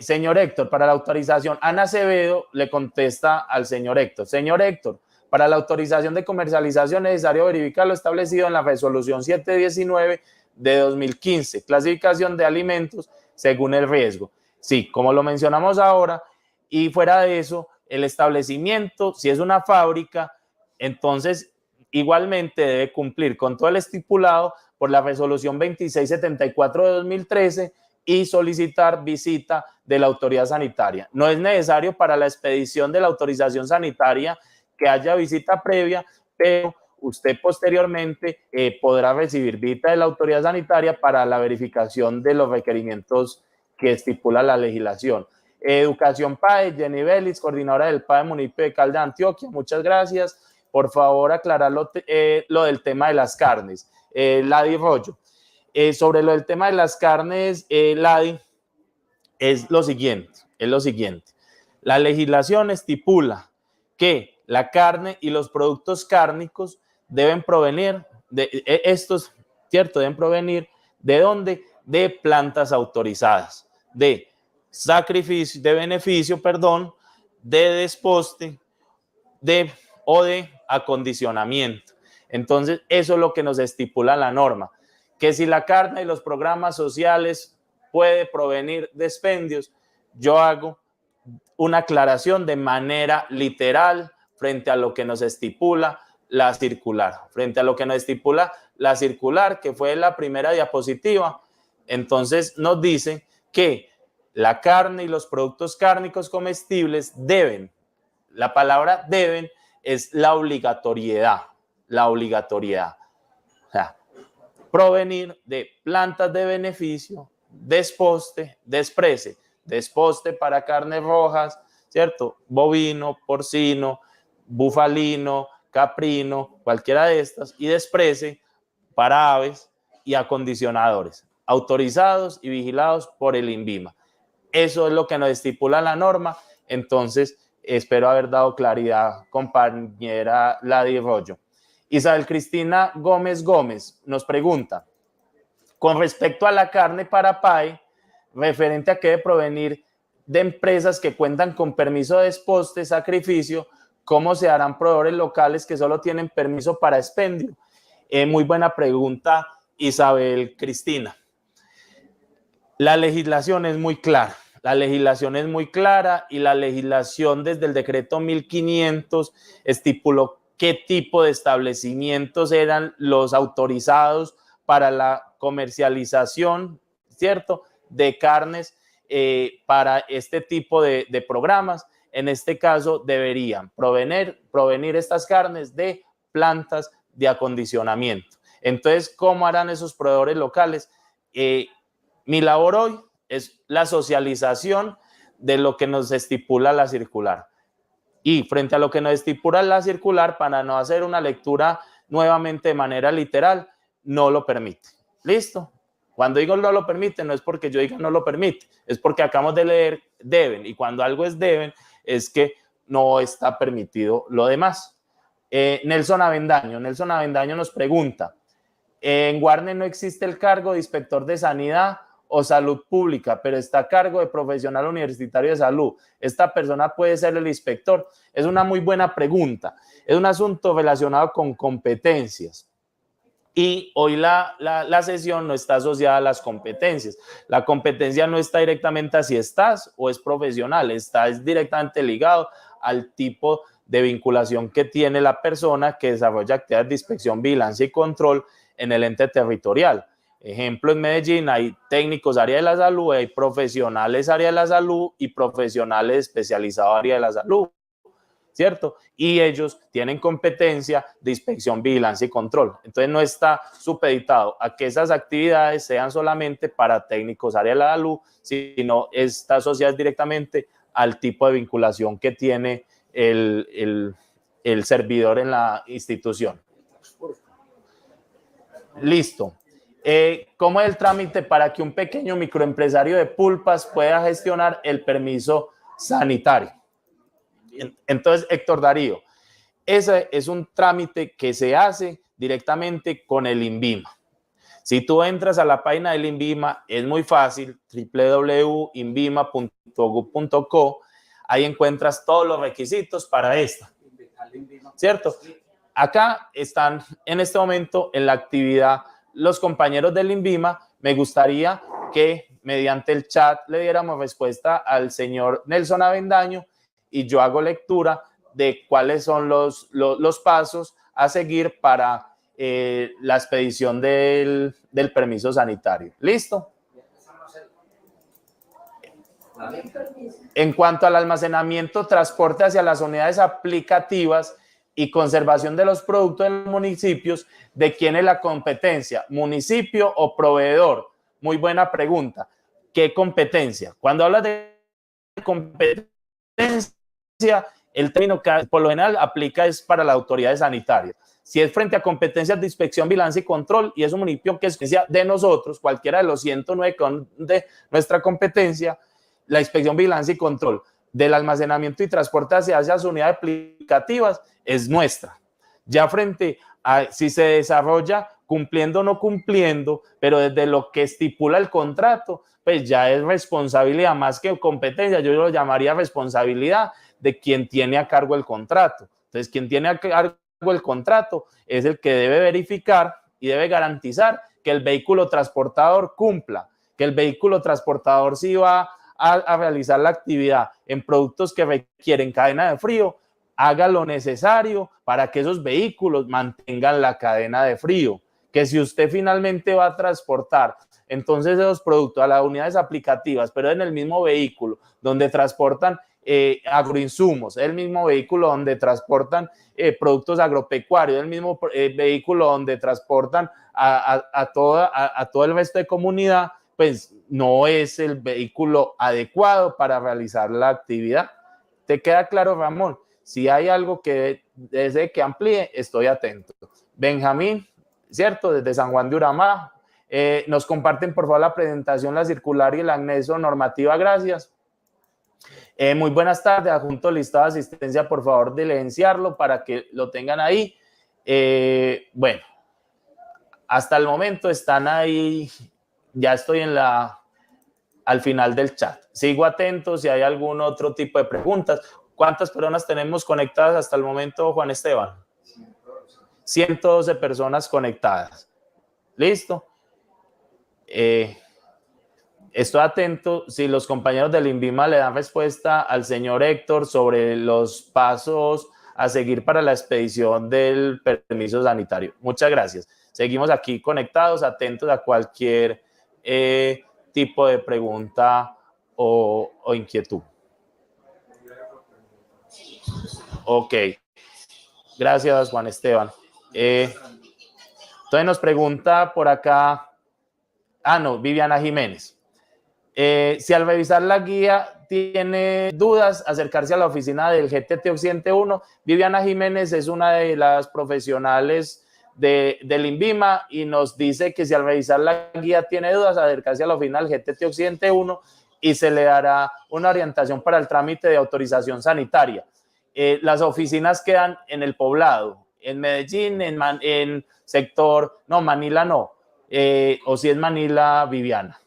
Señor Héctor, para la autorización, Ana Acevedo le contesta al señor Héctor. Señor Héctor, para la autorización de comercialización es necesario verificar lo establecido en la resolución 719 de 2015, clasificación de alimentos según el riesgo. Sí, como lo mencionamos ahora, y fuera de eso, el establecimiento, si es una fábrica, entonces igualmente debe cumplir con todo el estipulado por la resolución 2674 de 2013 y solicitar visita de la autoridad sanitaria. No es necesario para la expedición de la autorización sanitaria que haya visita previa, pero usted posteriormente podrá recibir visita de la autoridad sanitaria para la verificación de los requerimientos que estipula la legislación. Educación PAE, Jenny Vélez, coordinadora del PAE municipio de Caldas de Antioquia, muchas gracias. Por favor, aclarar lo del tema de las carnes. Ladi Rollo. Sobre lo del tema de las carnes, Ladi, es lo siguiente. La legislación estipula que la carne y los productos cárnicos deben provenir deben provenir ¿de dónde? De plantas autorizadas, de sacrificio, de beneficio, de desposte, o de acondicionamiento. Entonces, eso es lo que nos estipula la norma, que si la carne y los programas sociales puede provenir de expendios, yo hago una aclaración de manera literal frente a lo que nos estipula la circular. Frente a lo que nos estipula la circular, que fue la primera diapositiva, entonces nos dice que la carne y los productos cárnicos comestibles deben, la palabra deben es la obligatoriedad. O sea, provenir de plantas de beneficio, desposte, desprece, desposte para carnes rojas, ¿cierto? Bovino, porcino, bufalino, caprino, cualquiera de estas, y desprece para aves y acondicionadores, autorizados y vigilados por el INVIMA. Eso es lo que nos estipula la norma. Entonces, espero haber dado claridad, compañera Ladi Rollo. Isabel Cristina Gómez nos pregunta, con respecto a la carne para PAE, referente a que debe provenir de empresas que cuentan con permiso de desposte, sacrificio, ¿cómo se harán proveedores locales que solo tienen permiso para expendio? Muy buena pregunta, Isabel Cristina. La legislación es muy clara. Y la legislación desde el decreto 1500 estipuló qué tipo de establecimientos eran los autorizados para la comercialización, ¿cierto?, de carnes para este tipo de programas. En este caso deberían provenir estas carnes de plantas de acondicionamiento. Entonces, ¿cómo harán esos proveedores locales? Mi labor hoy es la socialización de lo que nos estipula la circular. Y frente a lo que nos estipula la circular, para no hacer una lectura nuevamente de manera literal, no lo permite. ¿Listo? Cuando digo no lo permite, no es porque yo diga no lo permite, es porque acabamos de leer deben, y cuando algo es deben, es que no está permitido lo demás. Nelson Avendaño nos pregunta, en Guarne no existe el cargo de inspector de sanidad o salud pública, pero está a cargo de profesional universitario de salud. ¿Esta persona puede ser el inspector? Es una muy buena pregunta. Es un asunto relacionado con competencias. Y hoy la sesión no está asociada a las competencias. La competencia no está directamente a si estás o es profesional, es directamente ligado al tipo de vinculación que tiene la persona que desarrolla actividades de inspección, vigilancia y control en el ente territorial. Ejemplo, en Medellín hay técnicos área de la salud, hay profesionales área de la salud y profesionales especializados área de la salud, ¿cierto? Y ellos tienen competencia de inspección, vigilancia y control. Entonces no está supeditado a que esas actividades sean solamente para técnicos área de la salud, sino está asociada directamente al tipo de vinculación que tiene el servidor en la institución. Listo. ¿Cómo es el trámite para que un pequeño microempresario de pulpas pueda gestionar el permiso sanitario? Entonces, Héctor Darío, ese es un trámite que se hace directamente con el INVIMA. Si tú entras a la página del INVIMA, es muy fácil, www.invima.gov.co, ahí encuentras todos los requisitos para esto, ¿cierto? Acá están en este momento en la actividad los compañeros del INVIMA. Me gustaría que mediante el chat le diéramos respuesta al señor Nelson Avendaño y yo hago lectura de cuáles son los pasos a seguir para la expedición del permiso sanitario. ¿Listo? En cuanto al almacenamiento, transporte hacia las unidades aplicativas y conservación de los productos en los municipios, ¿de quién es la competencia? ¿Municipio o proveedor? Muy buena pregunta. ¿Qué competencia? Cuando hablas de competencia, el término que por lo general aplica es para las autoridades sanitarias. Si es frente a competencias de inspección, vigilancia y control, y es un municipio que es de nosotros, cualquiera de los 109 de nuestra competencia, la inspección, vigilancia y control del almacenamiento y transporte hacia esas unidades aplicativas es nuestra. Ya frente a si se desarrolla cumpliendo o no cumpliendo, pero desde lo que estipula el contrato, pues ya es responsabilidad más que competencia, yo lo llamaría responsabilidad de quien tiene a cargo el contrato. Entonces, quien tiene a cargo el contrato es el que debe verificar y debe garantizar que el vehículo transportador cumpla, que el vehículo transportador sí va a realizar la actividad en productos que requieren cadena de frío, haga lo necesario para que esos vehículos mantengan la cadena de frío. Que si usted finalmente va a transportar entonces esos productos a las unidades aplicativas, pero en el mismo vehículo donde transportan agroinsumos, el mismo vehículo donde transportan productos agropecuarios, el mismo vehículo donde transportan a todo el resto de comunidad, pues no es el vehículo adecuado para realizar la actividad. ¿Te queda claro, Ramón? Si hay algo que desde que amplíe, estoy atento. Benjamín, ¿cierto? Desde San Juan de Uramá. Nos comparten, por favor, la presentación, la circular y el anexo normativa. Gracias. Muy buenas tardes. Adjunto listado de asistencia, por favor, diligenciarlo para que lo tengan ahí. Bueno, hasta el momento están ahí. Ya estoy al final del chat. Sigo atento si hay algún otro tipo de preguntas. ¿Cuántas personas tenemos conectadas hasta el momento, Juan Esteban? 112 personas conectadas. ¿Listo? Estoy atento si los compañeros del INVIMA le dan respuesta al señor Héctor sobre los pasos a seguir para la expedición del permiso sanitario. Muchas gracias. Seguimos aquí conectados, atentos a cualquier tipo de pregunta o inquietud. Ok. Gracias, Juan Esteban. Entonces nos pregunta por acá, Viviana Jiménez. Si al revisar la guía tiene dudas, acercarse a la oficina del GTT Occidente 1. Viviana Jiménez es una de las profesionales del INVIMA y nos dice que si al revisar la guía tiene dudas, acercarse a la oficina del GTT Occidente 1 y se le dará una orientación para el trámite de autorización sanitaria. Las oficinas quedan en el Poblado, en Medellín, en sector, no, Manila no, o si es Manila, Viviana.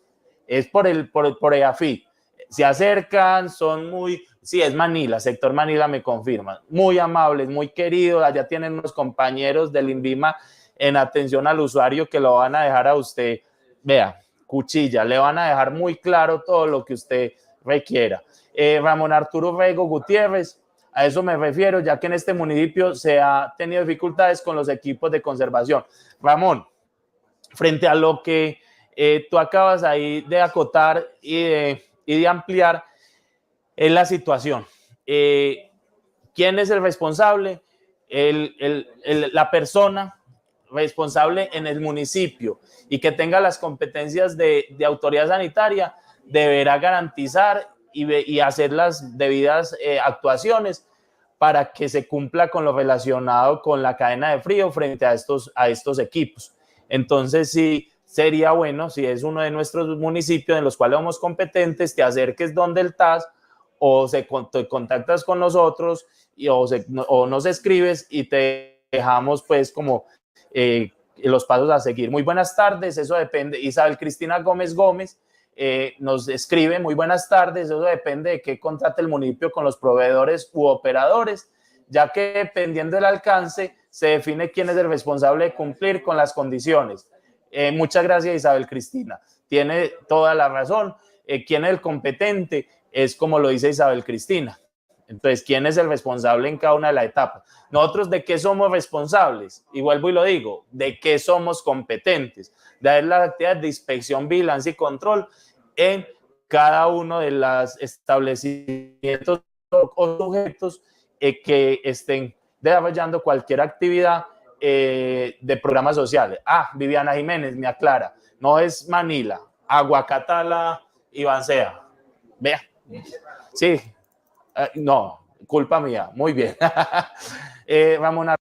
Es por EAFI. Se acercan, son muy, sí, es Manila, sector Manila, me confirman. Muy amables, muy queridos. Allá tienen unos compañeros del INVIMA en atención al usuario que lo van a dejar a usted, vea, cuchilla, le van a dejar muy claro todo lo que usted requiera. Ramón Arturo Rego Gutiérrez, A eso me refiero, ya que en este municipio se ha tenido dificultades con los equipos de conservación. Ramón, frente a lo que tú acabas ahí de acotar y de ampliar, es la situación. ¿Quién es el responsable? La persona responsable en el municipio y que tenga las competencias de autoridad sanitaria deberá garantizar y hacer las debidas actuaciones para que se cumpla con lo relacionado con la cadena de frío frente a estos equipos. Entonces, sí, sería bueno, si es uno de nuestros municipios en los cuales somos competentes, te acerques donde el TAS o te contactas con nosotros o nos escribes y te dejamos pues como los pasos a seguir. Muy buenas tardes, eso depende. Isabel Cristina Gómez Gómez nos escribe, muy buenas tardes, eso depende de qué contrate el municipio con los proveedores u operadores, ya que dependiendo del alcance se define quién es el responsable de cumplir con las condiciones. Muchas gracias, Isabel Cristina. Tiene toda la razón. ¿Quién es el competente? Es como lo dice Isabel Cristina. Entonces, ¿quién es el responsable en cada una de las etapas? Nosotros, ¿de qué somos responsables? Y vuelvo y lo digo, ¿de qué somos competentes? De hacer las actividades de inspección, vigilancia y control en cada uno de los establecimientos o sujetos que estén desarrollando cualquier actividad de programas sociales. Viviana Jiménez me aclara, no es Manila, Aguacatala y Bancea. Vea, sí, no, culpa mía, muy bien. Ramón.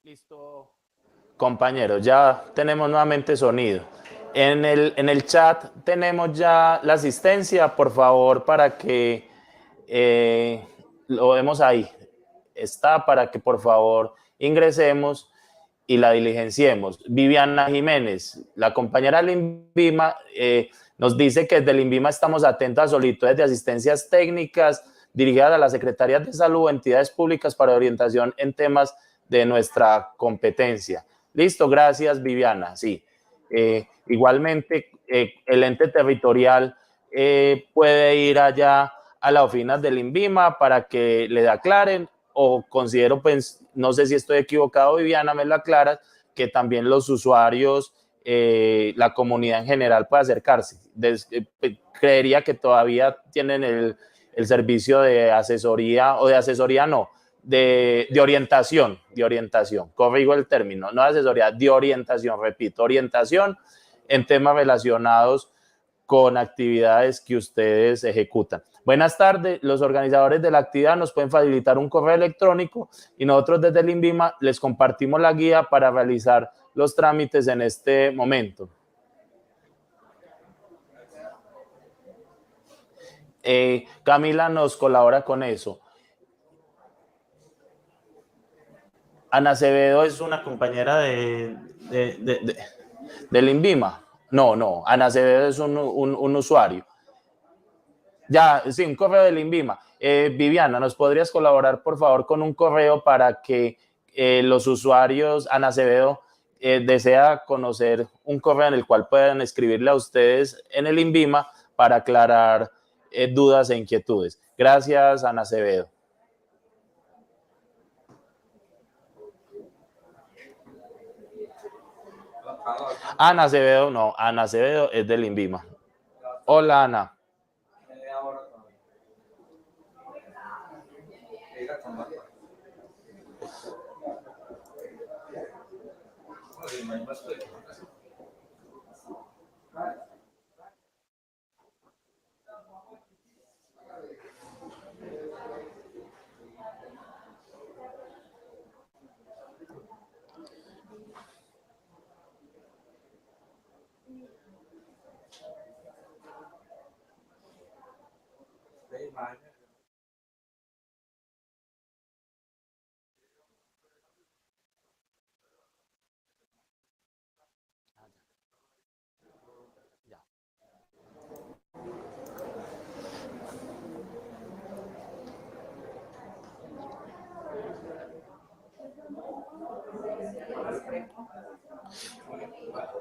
Listo, compañeros, ya tenemos nuevamente sonido. En el chat tenemos ya la asistencia, por favor, para que lo vemos ahí. Está para que por favor ingresemos y la diligenciemos. Viviana Jiménez, la compañera del INVIMA, nos dice que desde el INVIMA estamos atentos a solicitudes de asistencias técnicas dirigidas a las secretarías de salud o entidades públicas para orientación en temas de nuestra competencia. Listo, gracias Viviana. Sí, igualmente el ente territorial puede ir allá a las oficinas del INVIMA para que le aclaren, o considero, pues, no sé si estoy equivocado, Viviana, me lo aclaras, que también los usuarios, la comunidad en general puede acercarse. Creería que todavía tienen el servicio de asesoría, o de asesoría no, de orientación, corrijo el término, no de asesoría, de orientación, repito, orientación en temas relacionados con actividades que ustedes ejecutan. Buenas tardes, los organizadores de la actividad nos pueden facilitar un correo electrónico y nosotros desde el INVIMA les compartimos la guía para realizar los trámites en este momento. Camila nos colabora con eso. Ana Acevedo es una compañera del INVIMA. No, Ana Acevedo es un usuario. Ya, sí, un correo del INVIMA. Viviana, ¿nos podrías colaborar, por favor, con un correo para que los usuarios, Ana Acevedo, desea conocer un correo en el cual puedan escribirle a ustedes en el INVIMA para aclarar dudas e inquietudes? Gracias, Ana Acevedo. Ana Acevedo, no, Ana Acevedo es del INVIMA. Hola, Ana.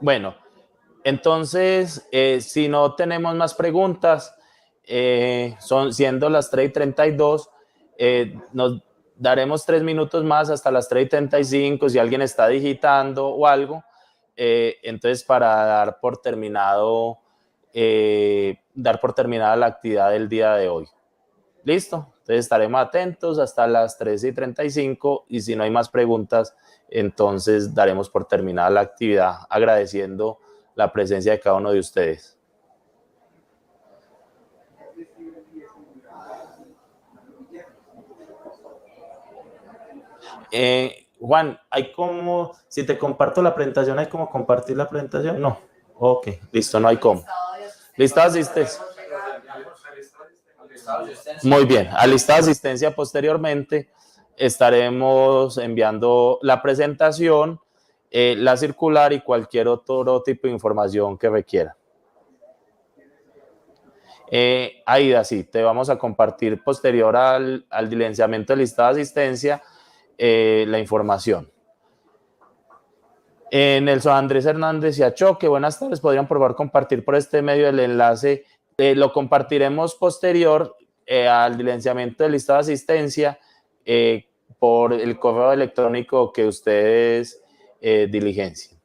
Bueno, entonces, si no tenemos más preguntas, siendo las 3:32, nos daremos 3 minutos más hasta las 3:35, si alguien está digitando o algo, entonces para dar por terminada la actividad del día de hoy. ¿Listo? Entonces estaremos atentos hasta las 3:35 y si no hay más preguntas, entonces daremos por terminada la actividad, agradeciendo la presencia de cada uno de ustedes. Juan, si te comparto la presentación, ¿hay cómo compartir la presentación? No. Ok, listo, no hay cómo. ¿Lista de asistencia? Muy bien, a lista de asistencia posteriormente estaremos enviando la presentación, la circular y cualquier otro tipo de información que requiera. Aida, sí, te vamos a compartir posterior al diligenciamiento de lista de asistencia la información. Nelson Andrés Hernández y Achoque, buenas tardes, podrían por favor compartir por este medio el enlace, lo compartiremos posterior al diligenciamiento de lista de asistencia por el correo electrónico que ustedes diligencien.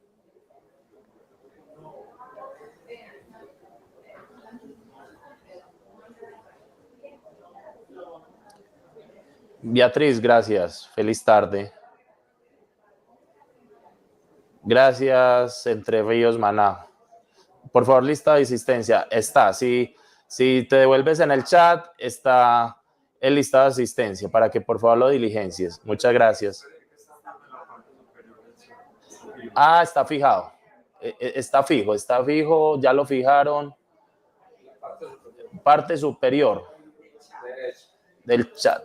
Beatriz, gracias. Feliz tarde. Gracias, Entre Ríos, Maná. Por favor, lista de asistencia. Está, si te devuelves en el chat, está el listado de asistencia para que por favor lo diligencies. Muchas gracias. Ah, está fijado. Está fijo, ya lo fijaron. Parte superior del chat.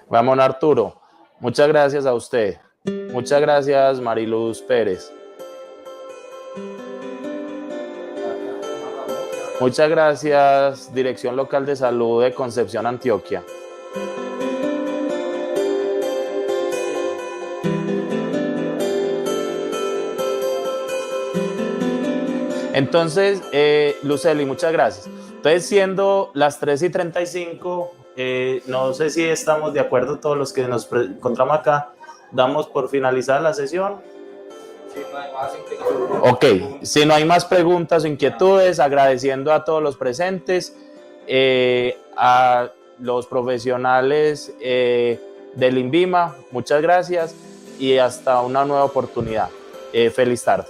Ramón Arturo, muchas gracias a usted. Muchas gracias, Mariluz Pérez. Muchas gracias, Dirección Local de Salud de Concepción, Antioquia. Entonces, Lucely, muchas gracias. Entonces, siendo las 3:35, no sé si estamos de acuerdo todos los que nos encontramos acá, damos por finalizada la sesión. Ok, si no hay más preguntas o inquietudes, agradeciendo a todos los presentes, a los profesionales del INVIMA, muchas gracias y hasta una nueva oportunidad. Feliz tarde.